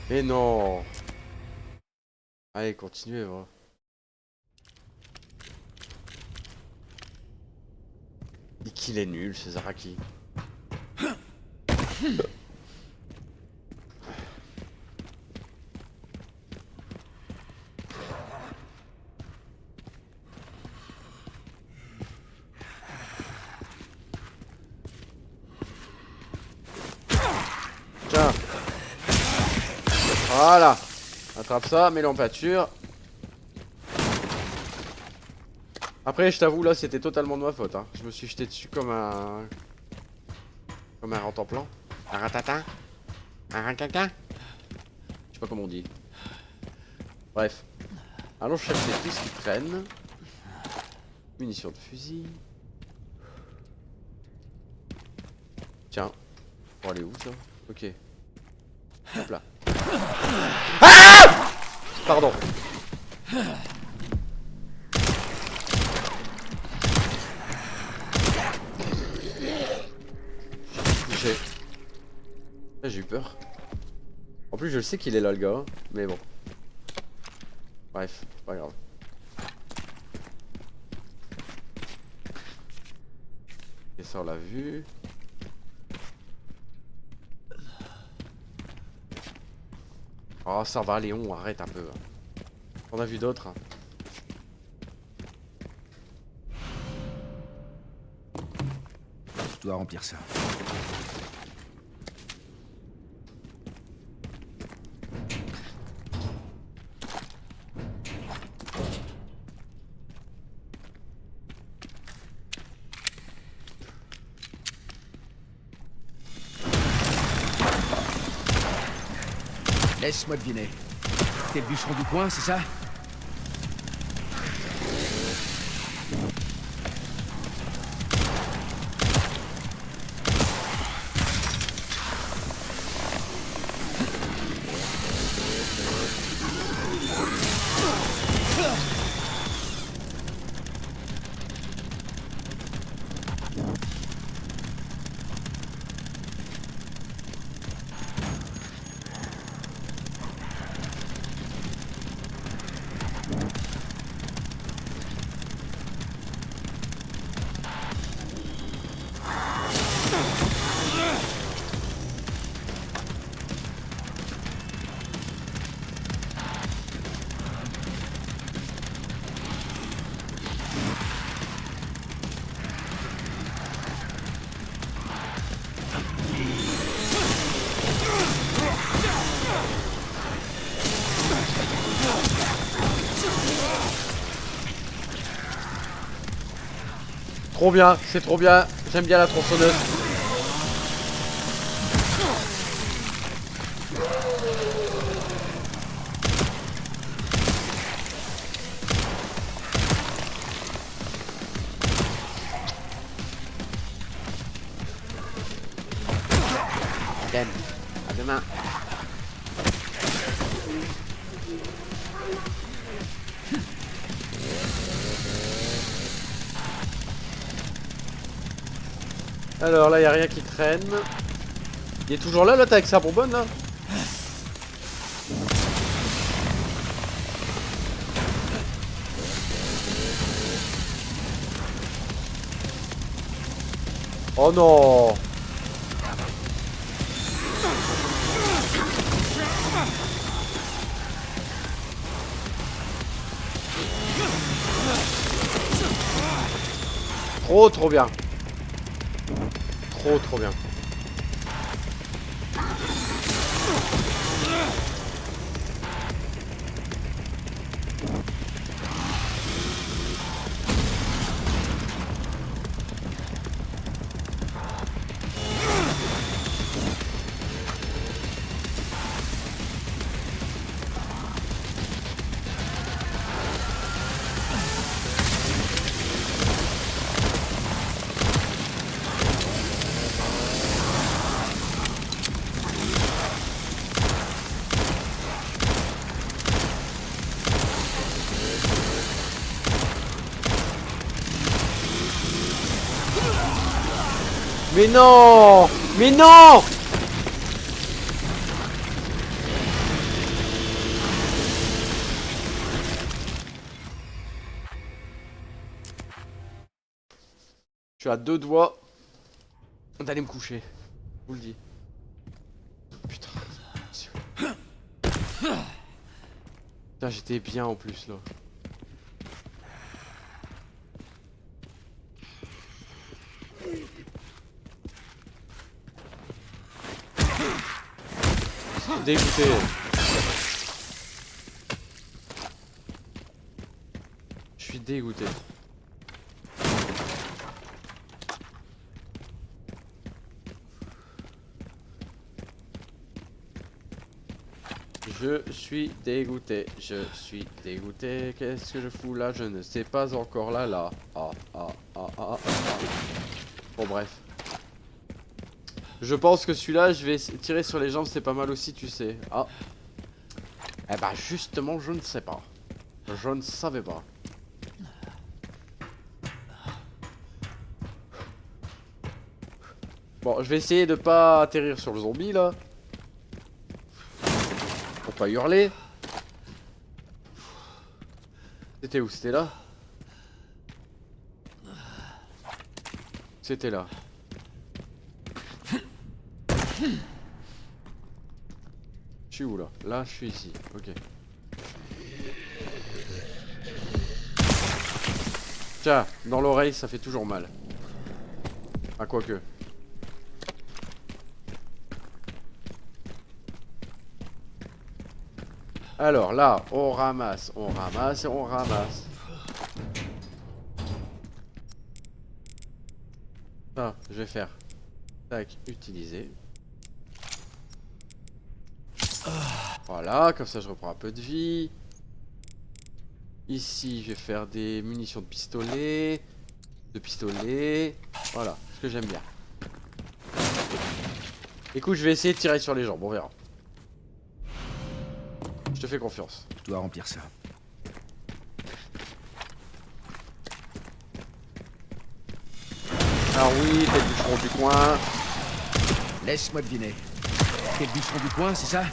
Mais non. Allez, continuez, moi. Et qu'il est nul, ce Zaraki. Tiens. Voilà. Attrape ça, mets-le en pâture. Après, je t'avoue, là, c'était totalement de ma faute. Hein. Je me suis jeté dessus comme un... Comme un rentemplant. Un ratatin. Un rinquinquin. Je sais pas comment on dit. Bref. Allons chercher tout ce qui traîne. Munitions de fusil. Tiens. Pour aller où, ça? Ok. Hop là. Ah! Pardon. J'ai eu peur. En plus, je sais qu'il est là, le gars. Hein, mais bon. Bref, c'est pas grave. Et ça, on l'a vu. Oh, ça va, Léon, arrête un peu. On a vu d'autres. Hein. Je dois remplir ça. Laisse-moi deviner. T'es le bûcheron du coin, c'est ça? Trop bien, c'est trop bien. J'aime bien la tronçonneuse. Damn. À demain. Alors là, il a rien qui traîne. Il est toujours là, l'autre avec sa bonbonne là. Oh non. Trop bien. Trop bien. Mais non! Mais non! Je suis à 2 doigts d'aller me coucher. Je vous le dis. Putain. Putain, j'étais bien en plus là. Dégoûté. Je suis dégoûté. Je suis dégoûté. Je suis dégoûté. Qu'est-ce que je fous là? Je ne sais pas encore là. Ah. Bon bref. Je pense que celui-là, je vais tirer sur les jambes, c'est pas mal aussi, tu sais. Ah. Eh bah justement, je ne sais pas. Je ne savais pas. Bon, je vais essayer de pas atterrir sur le zombie, là. Pour pas hurler. C'était où? C'était là? C'était là. Je suis où là? Là, je suis ici. Ok. Tiens, dans l'oreille, ça fait toujours mal. Ah, quoique. Alors là, on ramasse et on ramasse. Ça, je vais faire. Tac, utiliser. Voilà, comme ça je reprends un peu de vie. Ici, je vais faire des munitions de pistolet. Voilà, ce que j'aime bien. Écoute, je vais essayer de tirer sur les jambes, on verra. Je te fais confiance. Je dois remplir ça. Alors oui, t'es le bûcheron du coin. Laisse-moi deviner. T'es le bûcheron du coin, c'est ça?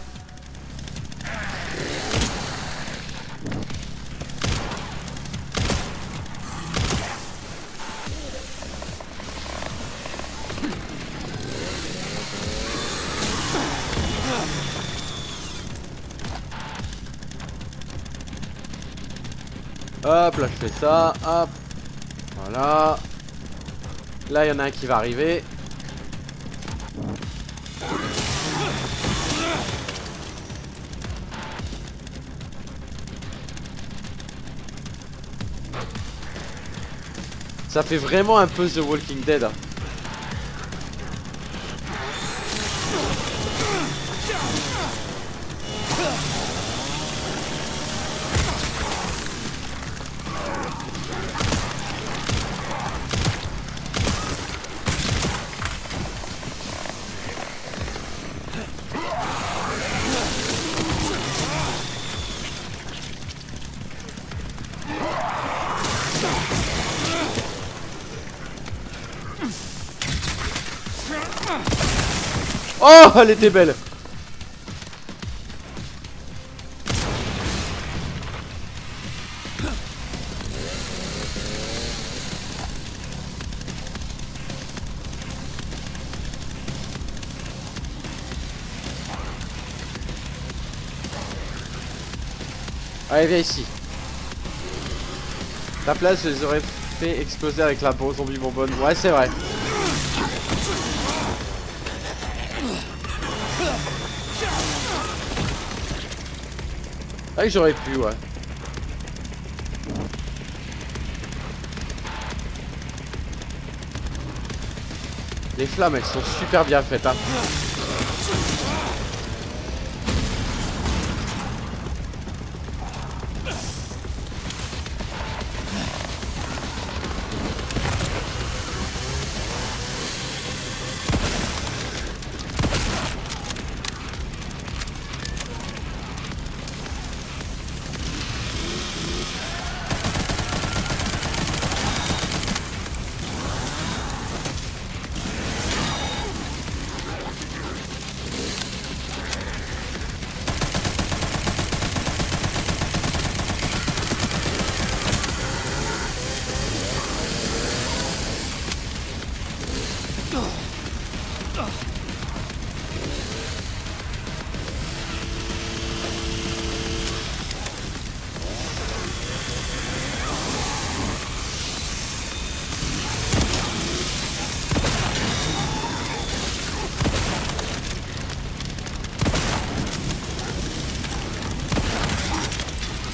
Hop, là je fais ça, hop. Voilà. Là il y en a un qui va arriver. Ça fait vraiment un peu The Walking Dead. Hein. Oh, elle était belle. Allez, viens ici. Ta place, je les aurais fait exploser avec la zombie bonbonne. Ouais, c'est vrai. C'est vrai que j'aurais pu, ouais. Les flammes, elles sont super bien faites, hein.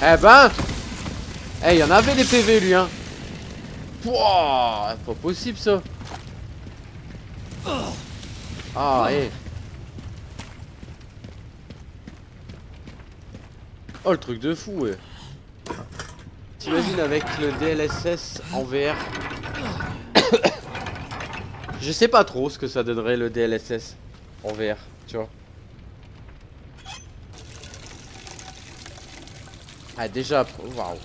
Eh ben, eh, y en avait des PV lui, hein. Pouah, pas possible ça. Ah, eh. Oh, le truc de fou, ouais. T'imagines avec le DLSS en VR. Je sais pas trop ce que ça donnerait le DLSS en VR, tu vois. Ah, déjà, waouh.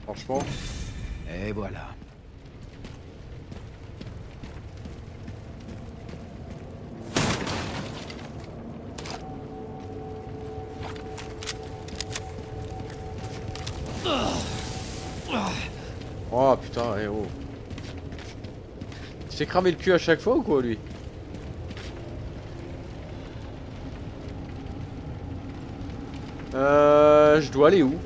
Franchement. Et voilà. Oh putain, eh oh. Il fait cramer le cul à chaque fois ou quoi lui? Je dois aller où?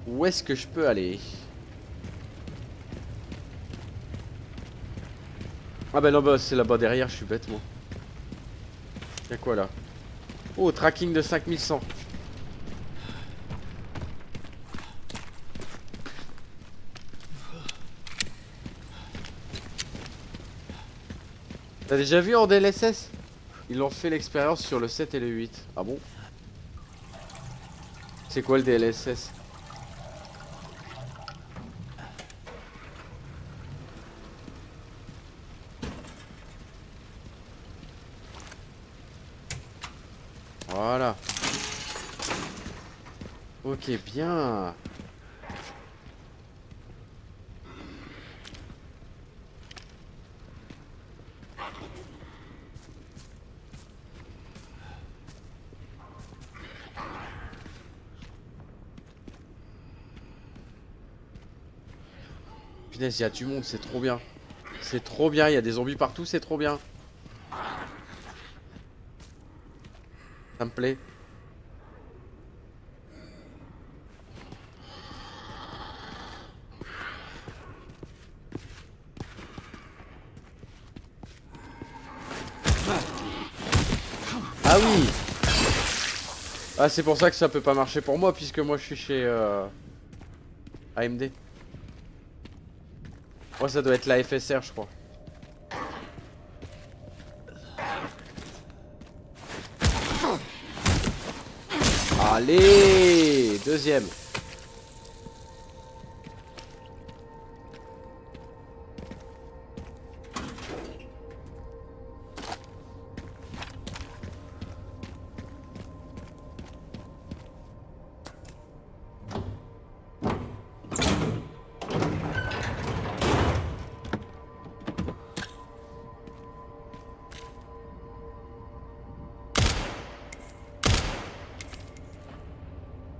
Où est-ce que je peux aller? Ah bah non, bah c'est là-bas derrière, je suis bête moi. Y'a quoi là? Oh, tracking de 5100. T'as déjà vu en DLSS? Ils ont fait l'expérience sur le 7 et le 8. Ah bon? C'est quoi le DLSS? Voilà. Ok, bien. Punaise, il y a du monde, c'est trop bien. C'est trop bien, il y a des zombies partout, c'est trop bien. Ça me plaît. Ah oui. Ah c'est pour ça que ça peut pas marcher pour moi puisque moi je suis chez AMD. Moi ça doit être la FSR je crois. Allez, deuxième.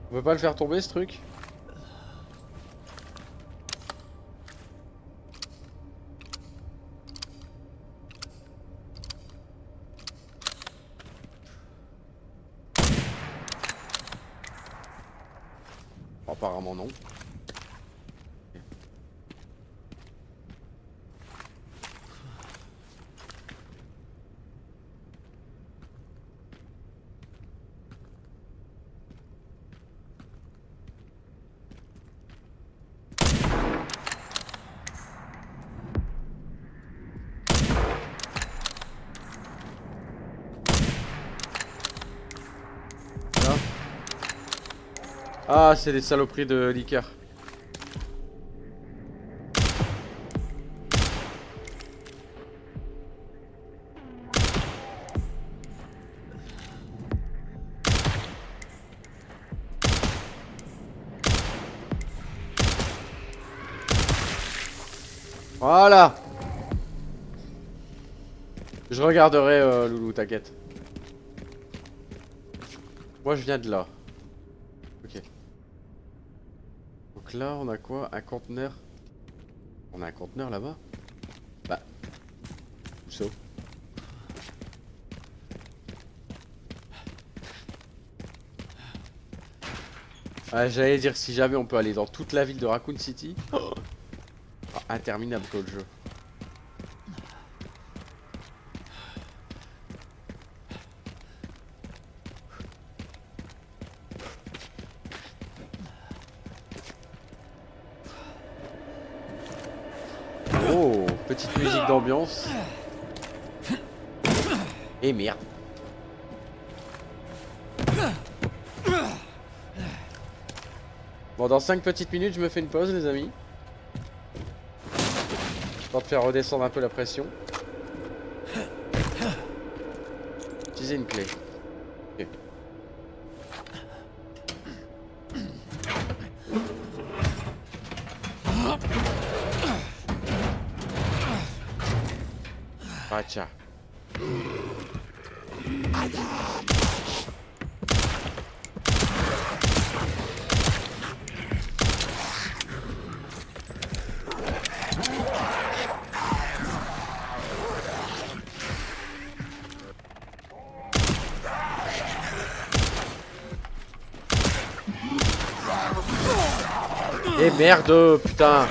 On peut pas le faire tomber ce truc? Apparemment non. Ah, c'est des saloperies de liqueur. Voilà. Je regarderai, Loulou, t'inquiète. Moi, je viens de là. Ok. Donc là, on a quoi? Un conteneur. On a un conteneur là-bas? Bah. Où ça? Ah, j'allais dire si jamais on peut aller dans toute la ville de Raccoon City. Oh, ah, interminable quoi le jeu. Oh, petite musique d'ambiance. Et merde. Bon, dans 5 petites minutes, je me fais une pause, les amis. Histoire de faire redescendre un peu la pression. Utiliser une clé. Ok. Pacha. Et merde, putain.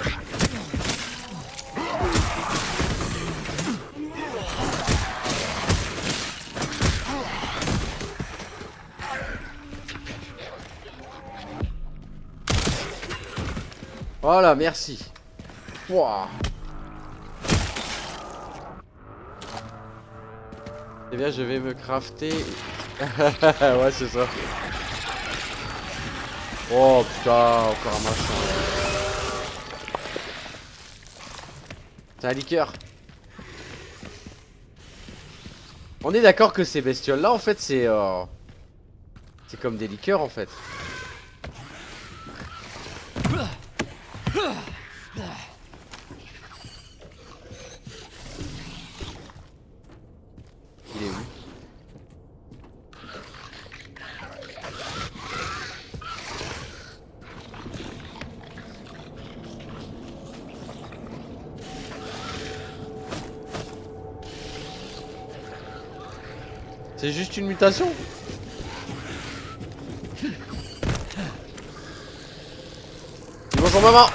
Voilà, merci. Wouah. Eh bien, je vais me crafter. Ouais, c'est ça. Oh putain, encore un machin. C'est un liqueur. On est d'accord que ces bestioles là en fait c'est comme des liqueurs en fait. Il est où? C'est juste une mutation? Bonjour maman.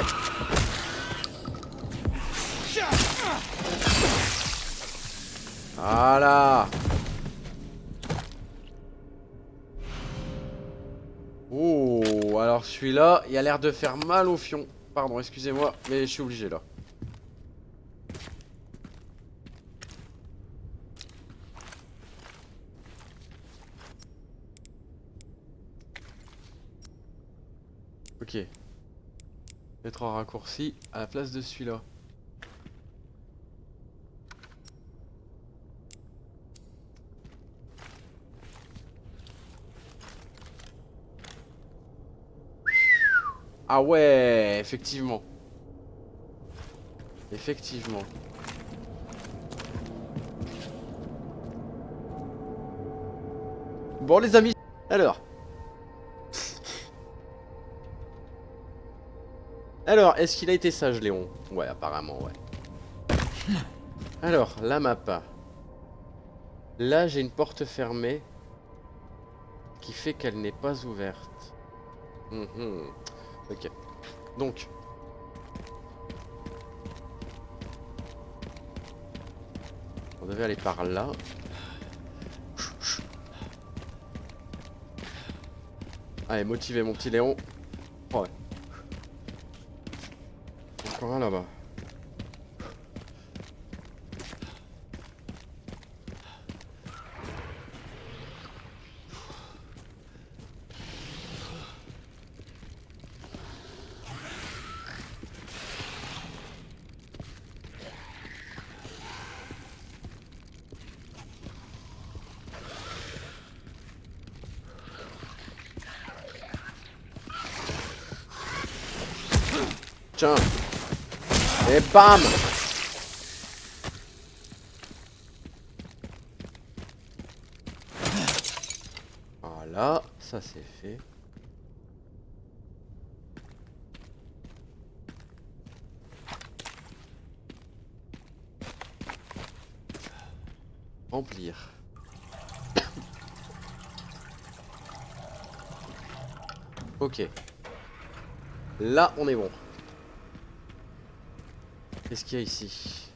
Voilà. Oh, alors celui-là, il a l'air de faire mal au fion. Pardon, excusez-moi, mais je suis obligé là. Ok. Mettre en raccourci à la place de celui-là. Ah ouais, effectivement. Effectivement. Bon les amis, alors. Alors, est-ce qu'il a été sage, Léon? Ouais, apparemment, ouais. Alors, la map. Là, j'ai une porte fermée qui fait qu'elle n'est pas ouverte. Ok. Donc. On devait aller par là. Allez, motivé mon petit Léon. Oh, ouais. Encore un là-bas. Tiens. Et bam. Voilà, ça c'est fait. Remplir. Ok. Là, on est bon. Qu'est-ce qu'il y a ici?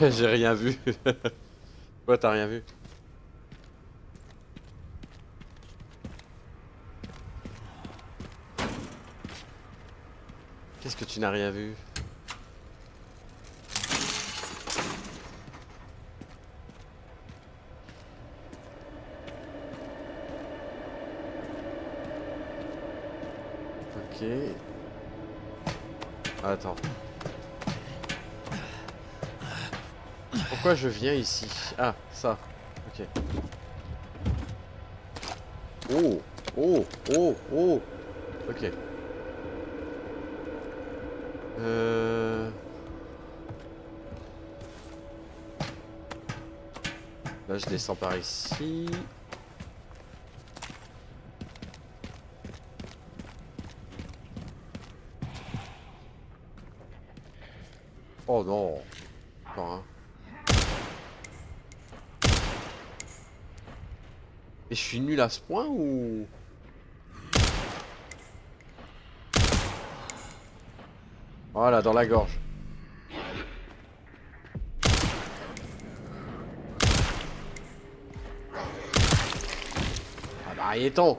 J'ai rien vu. Quoi, t'as rien vu? Qu'est-ce que tu n'as rien vu? Ok. Attends. Pourquoi je viens ici? Ah, ça. Ok. Oh, oh, oh, oh. Ok. Là, je descends par ici. Oh non. Encore un. Et je suis nul à ce point ou... Voilà, dans la gorge. Ah bah, il est temps.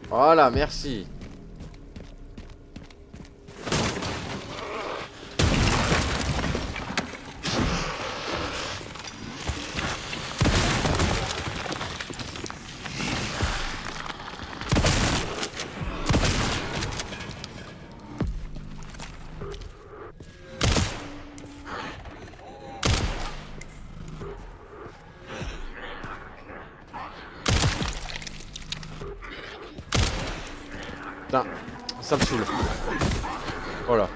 Voilà, merci. Putain, ça me saoule. Voilà.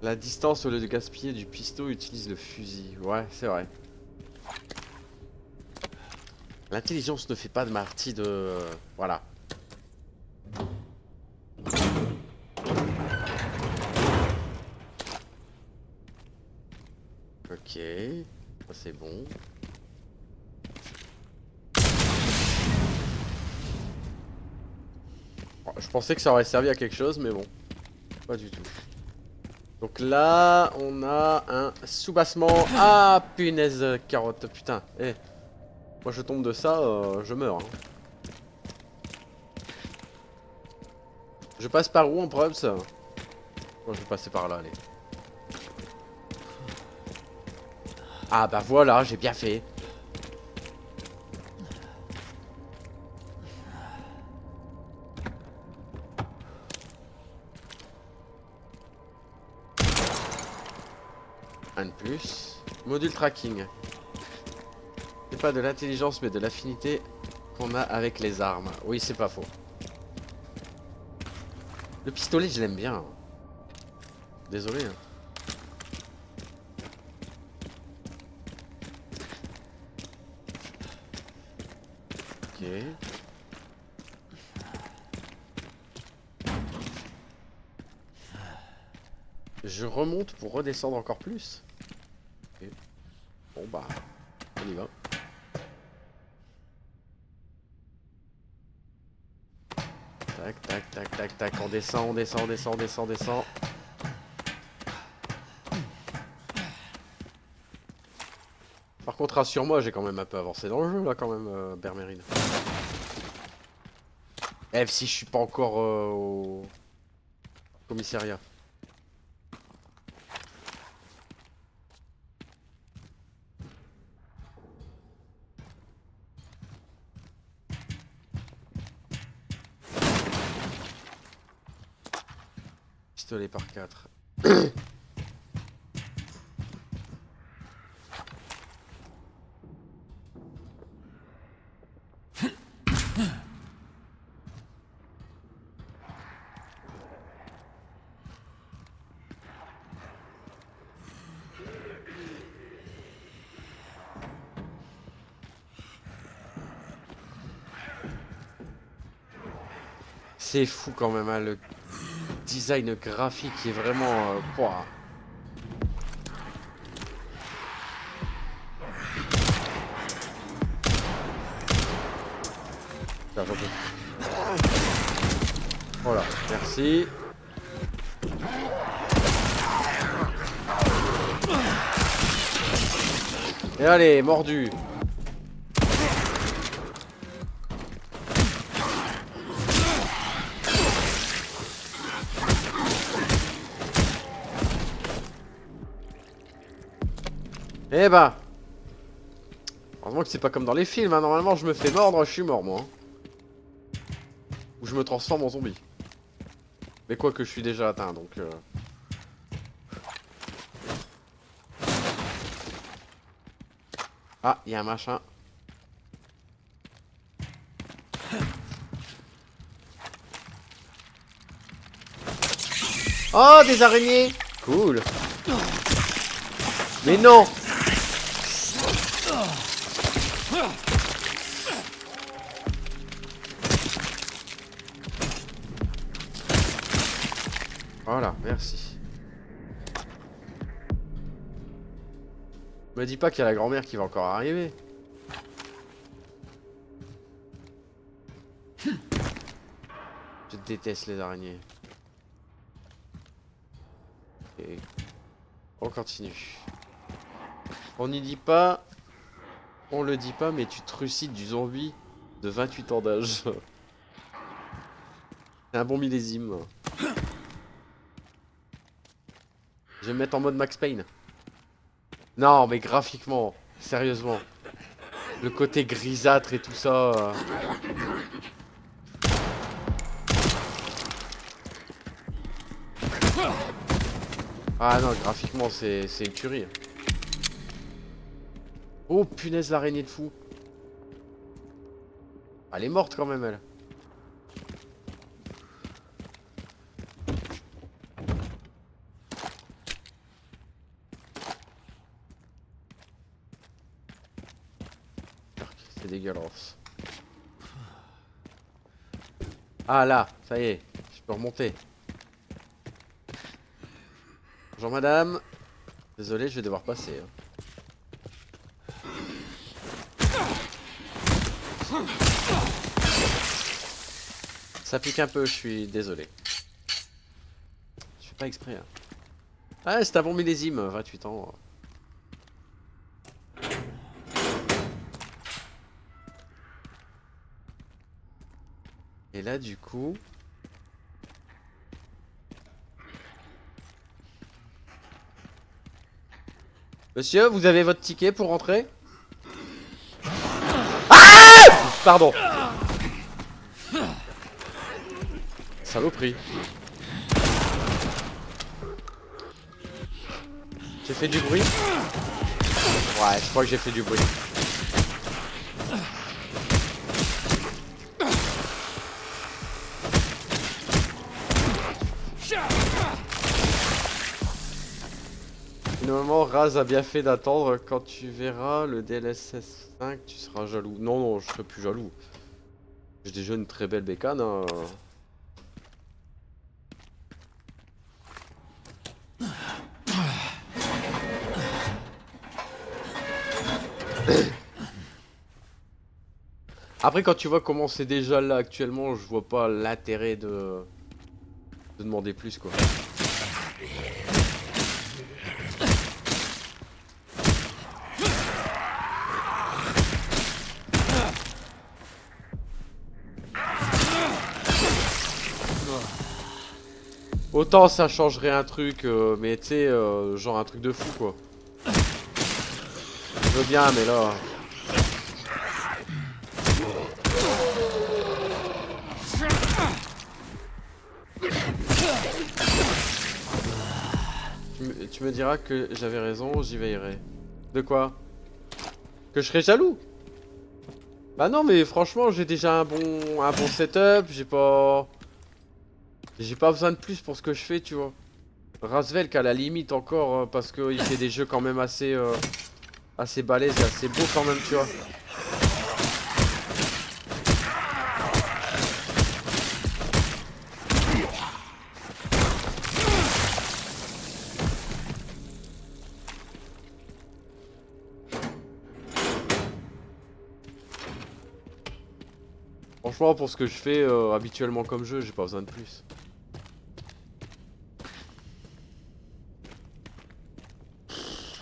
La distance au lieu de gaspiller du pistolet utilise le fusil. Ouais, c'est vrai. L'intelligence ne fait pas de partie de... voilà. Ok. Ça c'est bon. Je pensais que ça aurait servi à quelque chose, mais bon. Pas du tout. Donc là, on a un soubassement. Ah, punaise, carotte. Putain. Eh. Moi, je tombe de ça, je meurs. Hein. Je passe par où en preuve ça? Moi, je vais passer par là, allez. Ah, bah voilà, j'ai bien fait. Un de plus. Module tracking. C'est pas de l'intelligence mais de l'affinité qu'on a avec les armes. Oui, c'est pas faux. Le pistolet, je l'aime bien. Désolé. Hein. Ok. Je remonte pour redescendre encore plus. Ok. Bon bah, on y va. Tac, tac, tac, tac, tac. On descend, on descend, on descend, on descend, on descend. Par contre, rassure-moi, j'ai quand même un peu avancé dans le jeu là, quand même, Bermerine. F si je suis pas encore au commissariat. Pistolet par 4. C'est fou quand même, hein, le design graphique est vraiment... pouah. Voilà, merci. Et allez, mordu. Eh bah. Heureusement que c'est pas comme dans les films, hein. Normalement je me fais mordre, je suis mort moi. Hein. Ou je me transforme en zombie. Mais quoi que je suis déjà atteint donc... Ah, il y a un machin. Oh, des araignées. Cool. Mais non. Voilà, merci. Me dis pas qu'il y a la grand-mère qui va encore arriver. Je déteste les araignées. Et on continue. On n'y dit pas... On le dit pas, mais tu trucides du zombie de 28 ans d'âge. C'est un bon millésime. Je vais me mettre en mode Max Payne. Non, mais graphiquement, sérieusement. Le côté grisâtre et tout ça. Ah non, graphiquement, c'est une tuerie. Oh punaise, l'araignée de fou. Elle est morte quand même, elle. dégueulasse. Ah là, ça y est, je peux remonter. Bonjour madame. Désolé, je vais devoir passer. Ça pique un peu, je suis désolé. Je fais pas exprès. Hein. Ah, c'est un bon millésime, 28 ans. Et là, du coup... Monsieur, vous avez votre ticket pour rentrer? Ah! Pardon. Saloperie. J'ai fait du bruit? Ouais, je crois que j'ai fait du bruit. Finalement, Raz a bien fait d'attendre. Quand tu verras le DLSS 5, tu seras jaloux. Non, non, je serai plus jaloux. J'ai déjà une très belle bécane. Hein. Après, quand tu vois comment c'est déjà là actuellement, je vois pas l'intérêt de demander plus, quoi. Autant ça changerait un truc, mais tu sais, genre un truc de fou, quoi. Je veux bien, mais là... Tu me diras que j'avais raison, j'y veillerai. De quoi? Que je serais jaloux? Bah non, mais franchement, j'ai déjà un bon setup, j'ai pas besoin de plus pour ce que je fais, tu vois. Razvelk à la limite encore, parce qu'il fait des jeux quand même assez balèzes et assez beaux quand même, tu vois. Franchement, pour ce que je fais habituellement comme jeu, j'ai pas besoin de plus.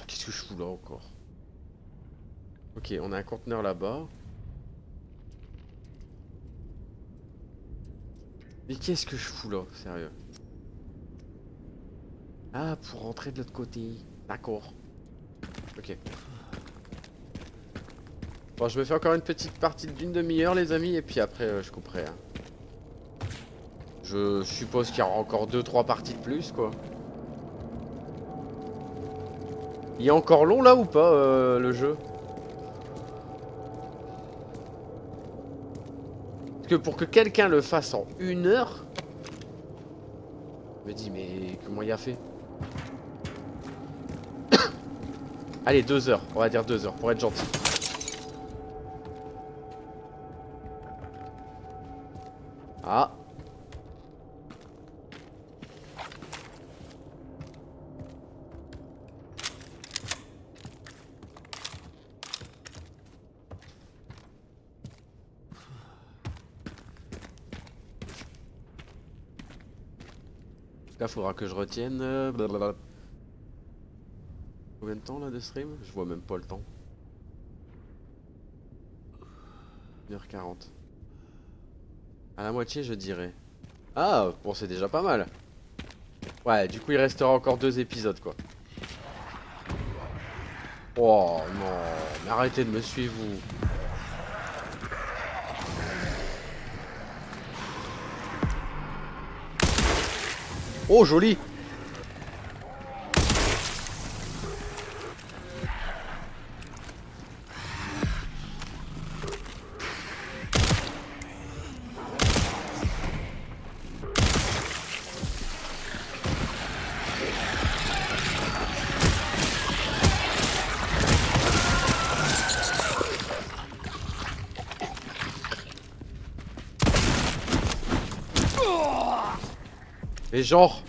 Qu'est-ce que je fous là encore? Ok, on a un conteneur là-bas. Mais qu'est-ce que je fous là? Sérieux. Ah, pour rentrer de l'autre côté. D'accord. Ok. Bon, je me fais encore une petite partie d'une demi-heure, les amis, et puis après, je couperai. Hein. Je suppose qu'il y aura encore 2-3 parties de plus, quoi. Il est encore long, là, ou pas, le jeu? Parce que pour que quelqu'un le fasse en 1 heure... Je me dis, mais comment il a fait? Allez, 2 heures, on va dire 2 heures, pour être gentil. Ah. Là, faudra que je retienne. Blablabla. Combien de temps là de stream? Je vois même pas le temps. 1h40. À la moitié, je dirais. Ah, bon, c'est déjà pas mal. Ouais, du coup, il restera encore 2 épisodes, quoi. Oh non, mais arrêtez de me suivre, vous. Oh, joli. Et genre...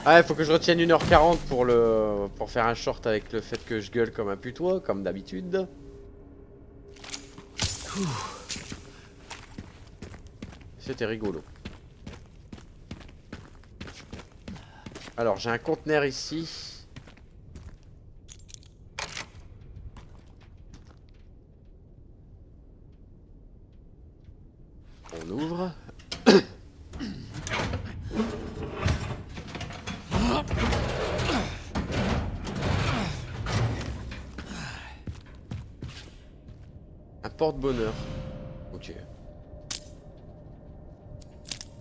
Ah, il faut que je retienne 1h40 pour faire un short avec le fait que je gueule comme un putois, comme d'habitude. C'était rigolo. Alors, j'ai un conteneur ici. On ouvre. Un porte-bonheur. Ok.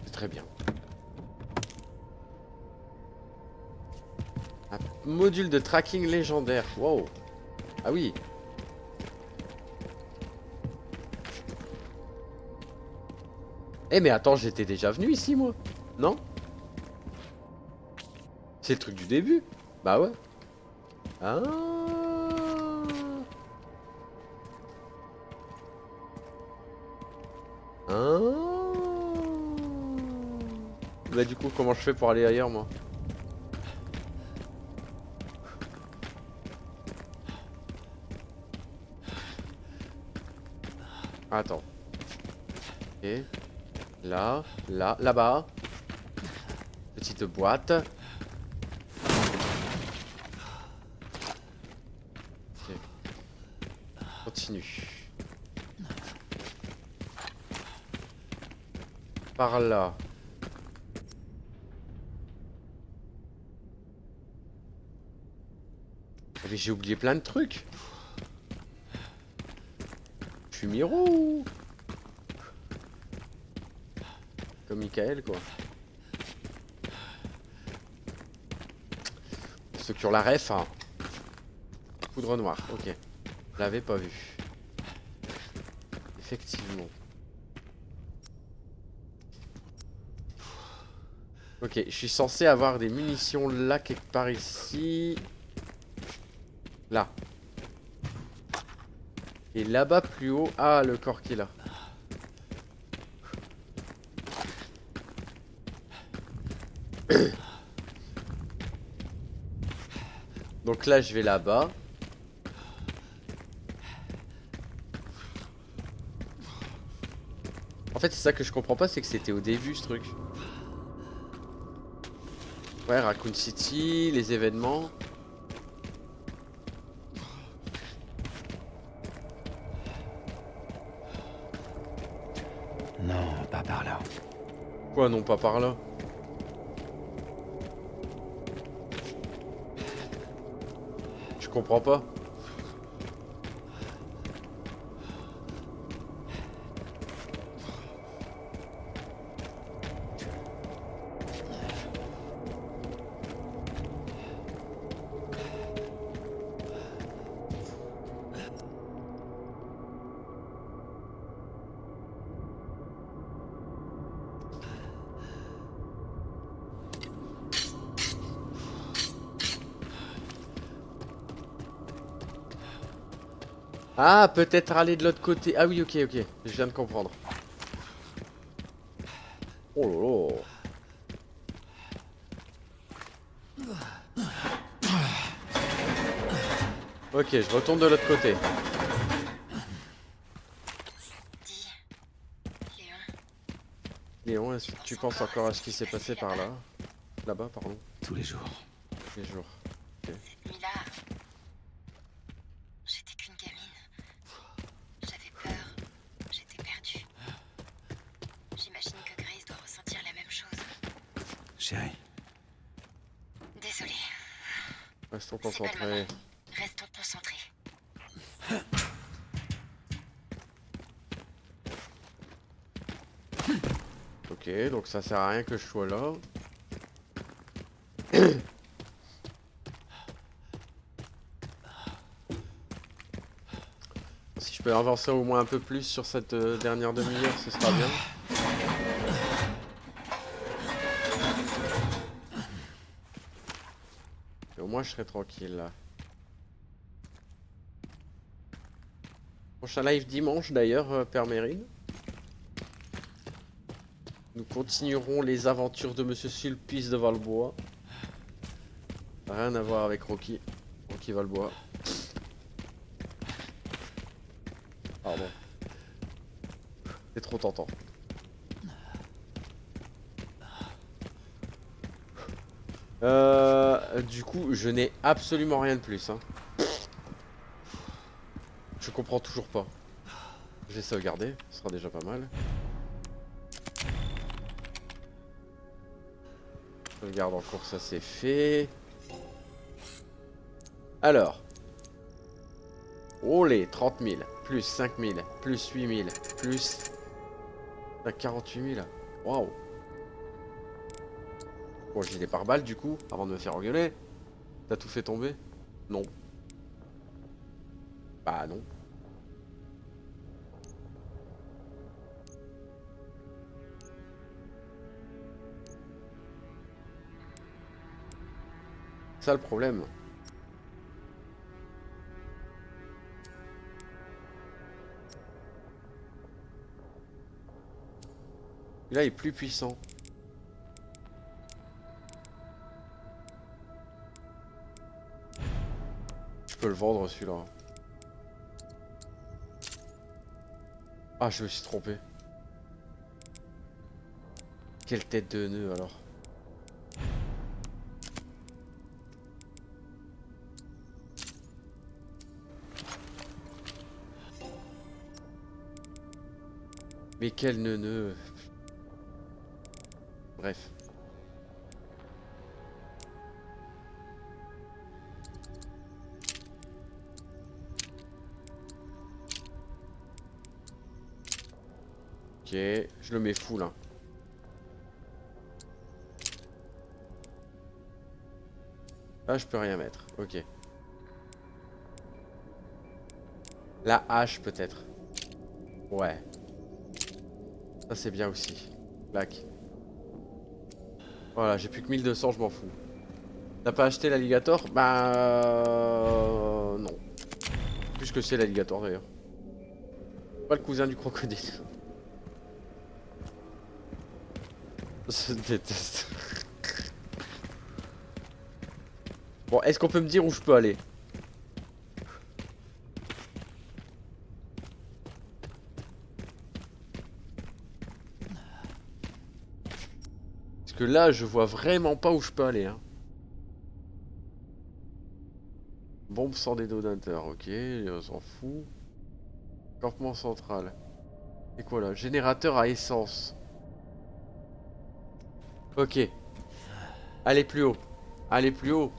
C'est très bien. Un module de tracking légendaire. Wow. Ah oui. Eh mais attends, j'étais déjà venu ici moi. Non? C'est le truc du début. Bah ouais. Ah. Ah. Bah du coup, comment je fais pour aller ailleurs moi? Attends. Ok. Là, là, là-bas. Petite boîte. Ok. Continue. Par là. Mais j'ai oublié plein de trucs. Je suis Miro ou... Comme Michael quoi. Ceux qui ont la ref, hein. Poudre noire, ok. Je l'avais pas vu. Effectivement. Ok, je suis censé avoir des munitions là quelque part ici. Là. Et là-bas plus haut. Ah, le corps qui est là. Donc là, je vais là-bas. En fait, c'est ça que je comprends pas, c'est que c'était au début ce truc. Ouais, Raccoon City, les événements. Non, pas par là. Quoi, non, pas par là? Je comprends pas. Ah, peut-être aller de l'autre côté. Ah oui, ok, ok. Je viens de comprendre. Oh là là. Ok, je retourne de l'autre côté. Dis, Léon, Léon, est-ce que tu penses encore à ce qui s'est passé par là? Là-bas, pardon. Tous les jours. Les jours. cette nuit-là, j'étais qu'une gamine. J'avais peur, j'étais perdue. J'imagine que Grace doit ressentir la même chose. Chérie, Désolée, Restons c'est pas le concentrés. moment. Restons concentrés. Ok, donc ça sert à rien que je sois là. Si je peux avancer au moins un peu plus sur cette dernière demi-heure, ce sera bien. Et au moins je serai tranquille là. Prochain live dimanche d'ailleurs, Père Mérine. Nous continuerons les aventures de Monsieur Sulpice de Valbois. Rien à voir avec Rocky. Rocky Valbois. Pardon. C'est trop tentant. Du coup, je n'ai absolument rien de plus. Hein. Je comprends toujours pas. Je vais sauvegarder, ce sera déjà pas mal. Sauvegarde en cours, ça c'est fait. Alors. Oh les 30 000, plus 5 000, plus 8 000, plus 48 000. Waouh. Bon, j'ai des pare-balles du coup, avant de me faire engueuler. T'as tout fait tomber? Non. Bah non. C'est ça le problème. Là, il est plus puissant. Je peux le vendre celui-là. Ah, je me suis trompé. Quelle tête de nœud alors. Mais quel neuneu. Bref. Ok, je le mets full hein. Là je peux rien mettre, ok. La hache peut-être. Ouais. Ça c'est bien aussi. Clac. Voilà, j'ai plus que 1200, je m'en fous. T'as pas acheté l'alligator? Bah... non. Plus que c'est l'alligator d'ailleurs. Pas le cousin du crocodile. Je déteste. Bon, est-ce qu'on peut me dire où je peux aller? Parce que là, je vois vraiment pas où je peux aller. Hein. Bombe sans détonateur, ok, on s'en fout. Campement central. C'est quoi là? Générateur à essence. Ok. Allez plus haut. Allez plus haut.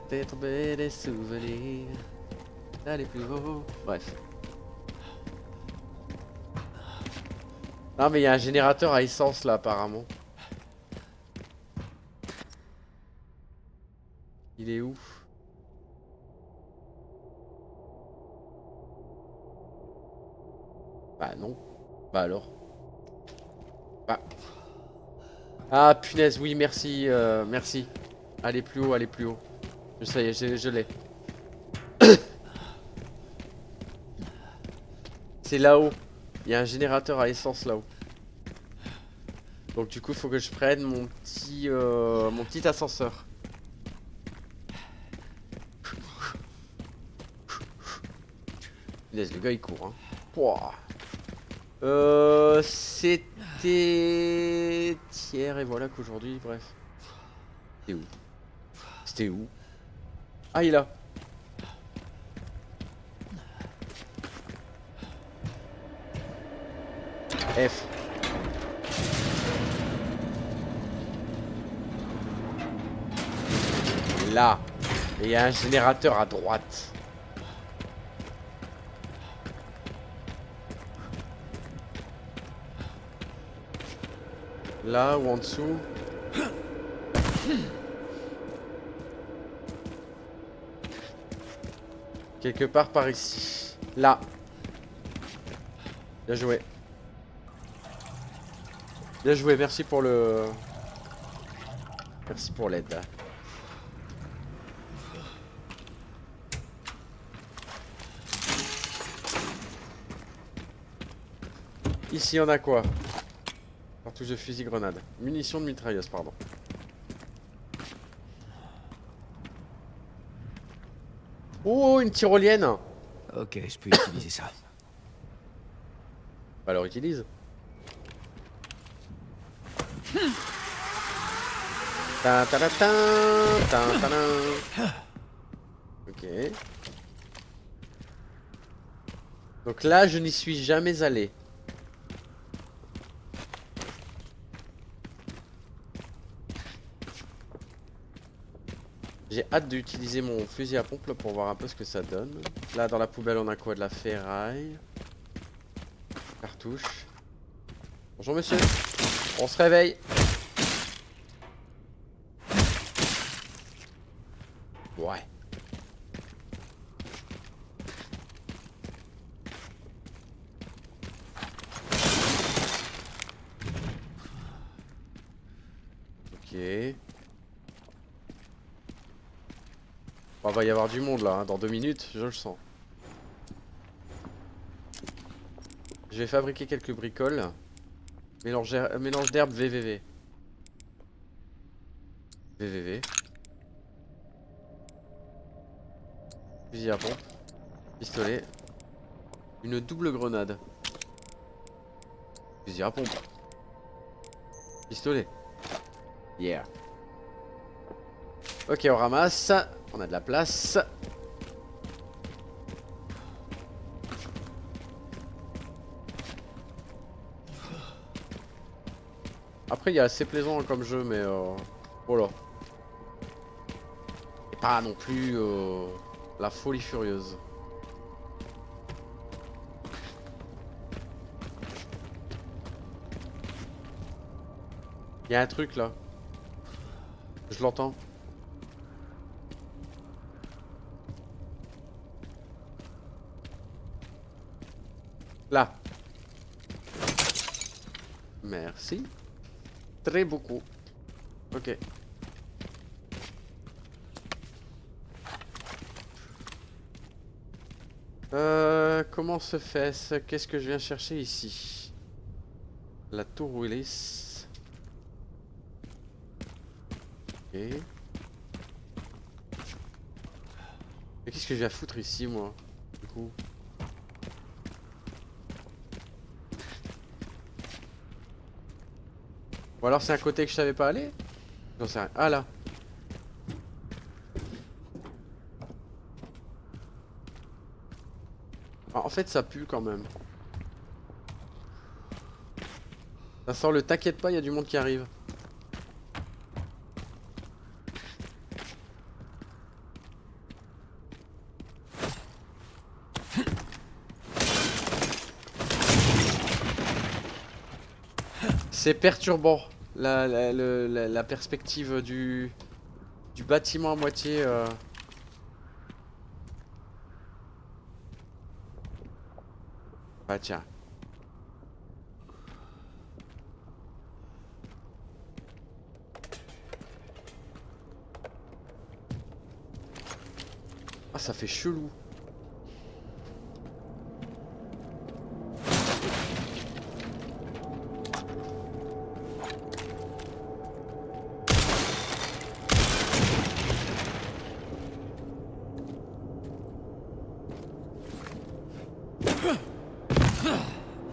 Peut-être des souvenirs. Allez plus haut. Bref. Non mais il y a un générateur à essence là apparemment. Il est où? Bah non. Bah alors. Bah. Ah punaise, oui merci, merci. Allez plus haut, allez plus haut. Ça y est, je l'ai. C'est là-haut. Il y a un générateur à essence là-haut. Donc du coup, il faut que je prenne mon petit ascenseur. Punaise, le gars il court. Hein. Pouah. C'était hier et voilà qu'aujourd'hui, bref. C'était où? C'était où? Ah, il est là. F. Là. Et il y a un générateur à droite. Là ou en dessous. Quelque part par ici. Là. Bien joué. Bien joué, merci pour le Merci pour l'aide. Ici on a quoi? Cartouche de fusil grenade. Munitions de mitrailleuse, pardon. Oh, une tyrolienne. Ok, je peux utiliser ça. Bah alors utilise. Ta ta ta ta ta ta ta. Ok. Donc là, je n'y suis jamais allé. J'ai hâte d'utiliser mon fusil à pompe là, pour voir un peu ce que ça donne. Là, dans la poubelle, on a quoi? De la ferraille. Cartouche. Bonjour monsieur. On se réveille. Ouais. Ok. Bon, va y avoir du monde là, hein. Dans 2 minutes, je le sens. Je vais fabriquer quelques bricoles. Mélange d'herbes VVV. VVV. Fusil à pompe. Pistolet. Une double grenade. Fusil à pompe. Pistolet. Yeah. Ok, on ramasse. On a de la place. Après, il est assez plaisant comme jeu, mais voilà. Et pas non plus la folie furieuse. Il y a un truc là. Je l'entends. Là. Merci. Très beaucoup. Ok. Comment se fait ce? Qu'est-ce que je viens chercher ici? La tour Willis. Ok. Mais qu'est-ce que je viens foutre ici, moi? Du coup. Ou alors c'est un côté que je savais pas aller? J'en sais rien. Ah là. Ah, en fait ça pue quand même. Ça sent le t'inquiète pas, il y a du monde qui arrive. C'est perturbant la perspective du bâtiment à moitié. Ah tiens. Ah ça fait chelou.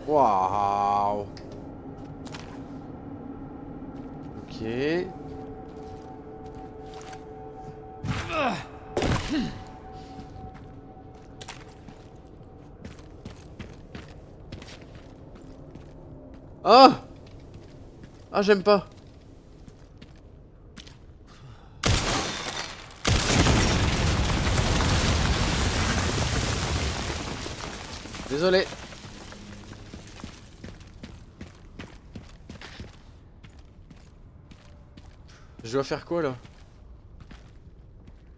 Waouh. Ok. Ah. Ah j'aime pas. Désolé. Je dois faire quoi là?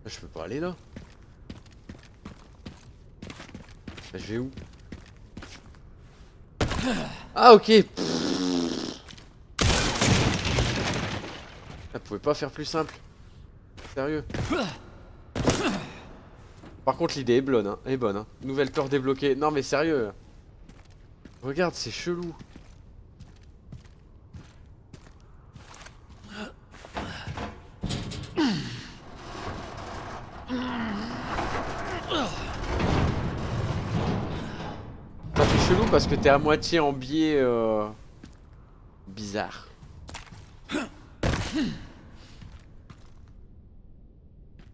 Je peux pas aller là. Je vais où? Ah ok. Elle pouvait pas faire plus simple. Sérieux. Par contre l'idée est bonne, hein. Est bonne, hein. Nouvelle peur débloquée. Non mais sérieux. Regarde, c'est chelou. Ça fait chelou parce que t'es à moitié en biais bizarre.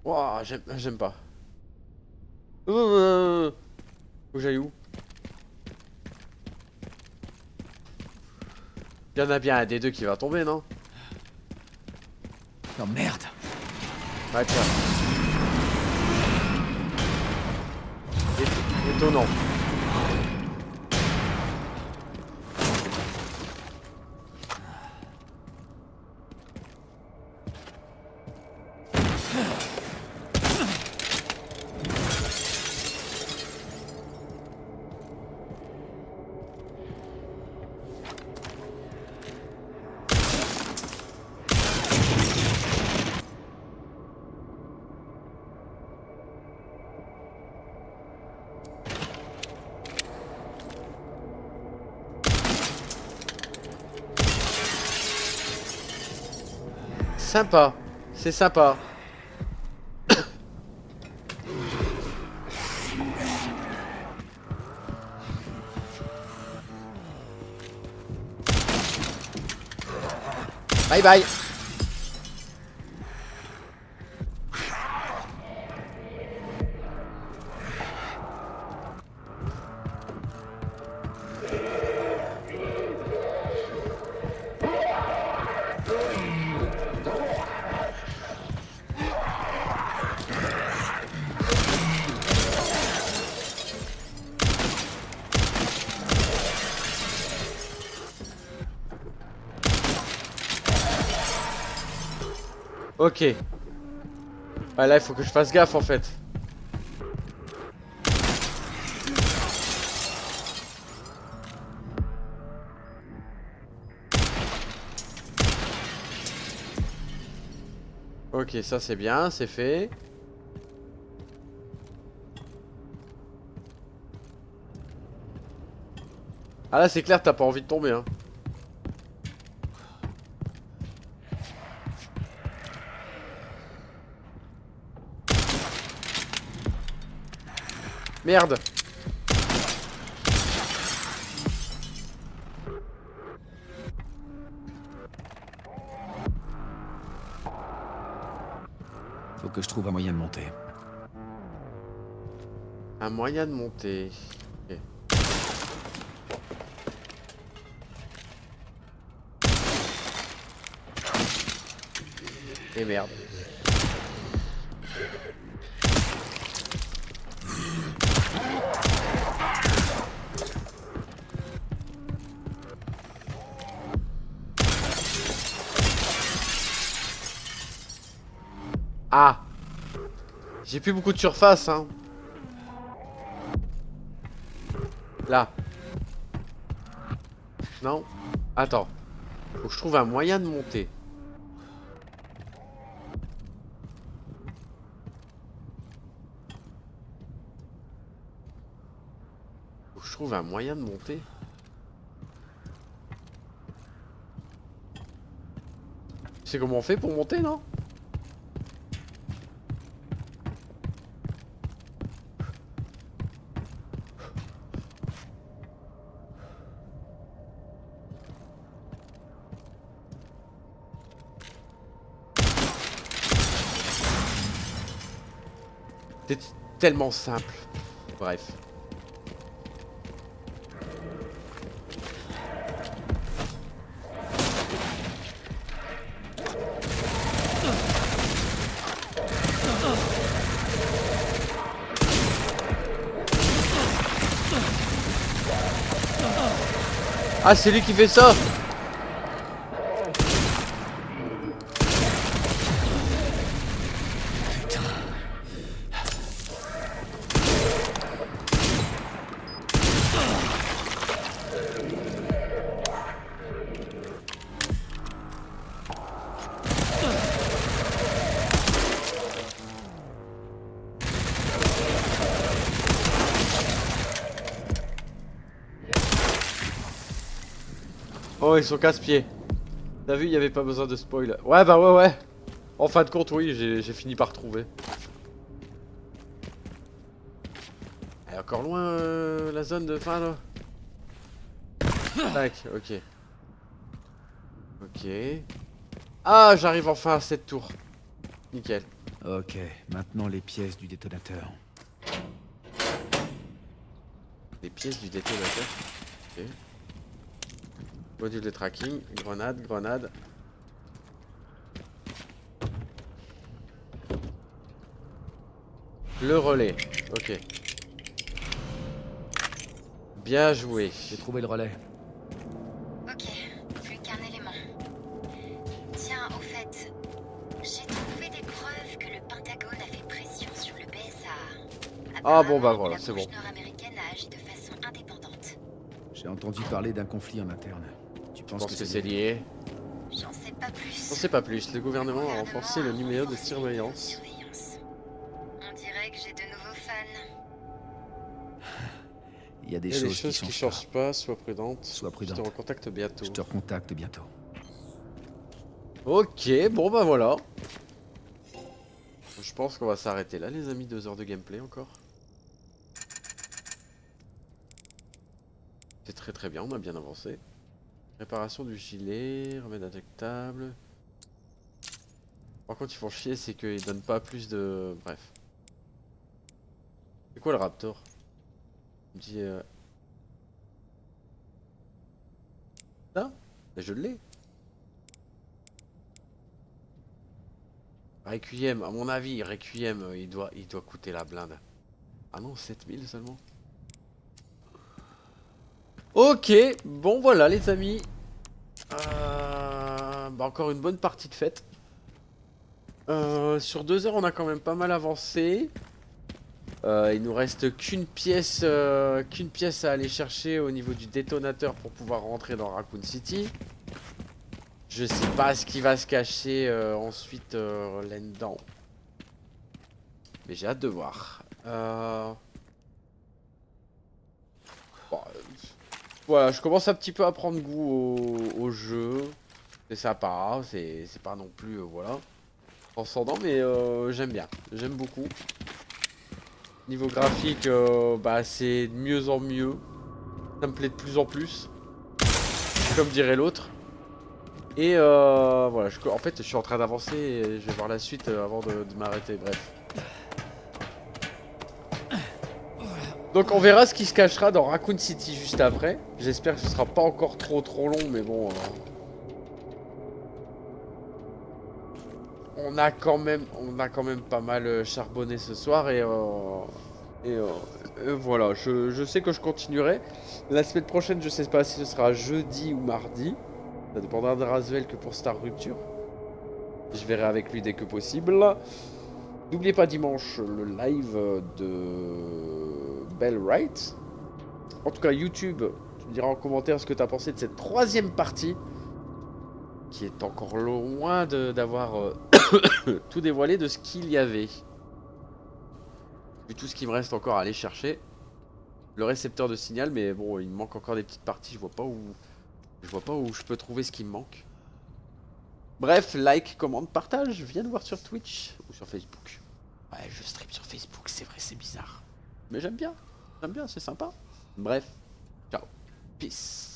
Wouah, j'aime pas. Faut que j'aille où? Il y en a bien un des deux qui va tomber, non? Oh merde. Ouais, tiens. Étonnant. Sympa, c'est sympa. Bye bye. Ok. Ouais, là, il faut que je fasse gaffe en fait. Ok, ça c'est bien, c'est fait. Ah là, c'est clair, t'as pas envie de tomber, hein. Merde. Faut que je trouve un moyen de monter. Un moyen de monter. Ok. Et merde. Ah. J'ai plus beaucoup de surface, hein. Là. Non. Attends. Faut que je trouve un moyen de monter. Faut que je trouve un moyen de monter. Tu sais comment on fait pour monter, non? C'est tellement simple. Bref. Ah, c'est lui qui fait ça. ouais, ils sont casse-pieds. T'as vu, il n'y avait pas besoin de spoil. Ouais, bah ouais. En fin de compte, oui, j'ai fini par trouver. Elle est encore loin, la zone de fin, là. Tac, ok. Ok. Ah, j'arrive enfin à cette tour. Nickel. Ok, maintenant les pièces du détonateur. Les pièces du détonateur. Ok. Module de tracking, grenade. Le relais, ok. Bien joué. J'ai trouvé le relais. Ok, plus qu'un élément. Tiens, au fait, j'ai trouvé des preuves que le Pentagone a fait pression sur le BSA. Ah bon, bah Apparemment, voilà, la c'est branche bon. nord-américaine a agi de façon indépendante. J'ai entendu parler d'un conflit en interne. Tu Je penses pense que c'est lié. J'en sais pas plus. On sait pas plus. Le gouvernement a renforcé le numéro de surveillance. On dirait que j'ai de nouveaux fans. Il y a des Il y a des choses choses qui changent changent pas. Sois prudente. Sois Je prudente. te recontacte bientôt. Je te recontacte bientôt. Ok, bon bah voilà. Je pense qu'on va s'arrêter là, les amis. 2 heures de gameplay encore. C'est très bien, on a bien avancé. Réparation du gilet, remède injectable. Par contre, ils font chier, c'est qu'ils donnent pas plus de. Bref. C'est quoi le Raptor? Il me dit. Ça? Mais je l'ai. Requiem, à mon avis, Requiem, il doit coûter la blinde. Ah non, 7000 seulement. Ok, bon voilà les amis. Bah encore une bonne partie de fête. Sur 2 heures, on a quand même pas mal avancé. Il nous reste qu'une pièce à aller chercher au niveau du détonateur pour pouvoir rentrer dans Raccoon City. Je sais pas ce qui va se cacher ensuite là-dedans. Mais j'ai hâte de voir. Bon, voilà, je commence un petit peu à prendre goût au jeu. C'est sympa, c'est pas non plus voilà, transcendant, mais j'aime bien, j'aime beaucoup. Niveau graphique, bah c'est de mieux en mieux. Ça me plaît de plus en plus, comme dirait l'autre. Et voilà, en fait je suis en train d'avancer et je vais voir la suite avant de m'arrêter, bref. Donc on verra ce qui se cachera dans Raccoon City juste après. J'espère que ce sera pas encore trop long, mais bon... on a quand même pas mal charbonné ce soir et voilà, je sais que je continuerai. La semaine prochaine, je sais pas si ce sera jeudi ou mardi. Ça dépendra de Razvel que pour Star Rupture. Je verrai avec lui dès que possible. N'oubliez pas dimanche le live de Bell Wright. En tout cas, YouTube, tu me diras en commentaire ce que tu as pensé de cette 3e partie. Qui est encore loin d'avoir tout dévoilé de ce qu'il y avait. Vu tout ce qui me reste encore à aller chercher. Le récepteur de signal, mais bon, il me manque encore des petites parties. Je vois pas où je peux trouver ce qui me manque. Bref, like, commande, partage. Viens nous voir sur Twitch ou sur Facebook. Ouais, je stream sur Facebook, c'est vrai, c'est bizarre. Mais j'aime bien, c'est sympa. Bref, ciao, peace.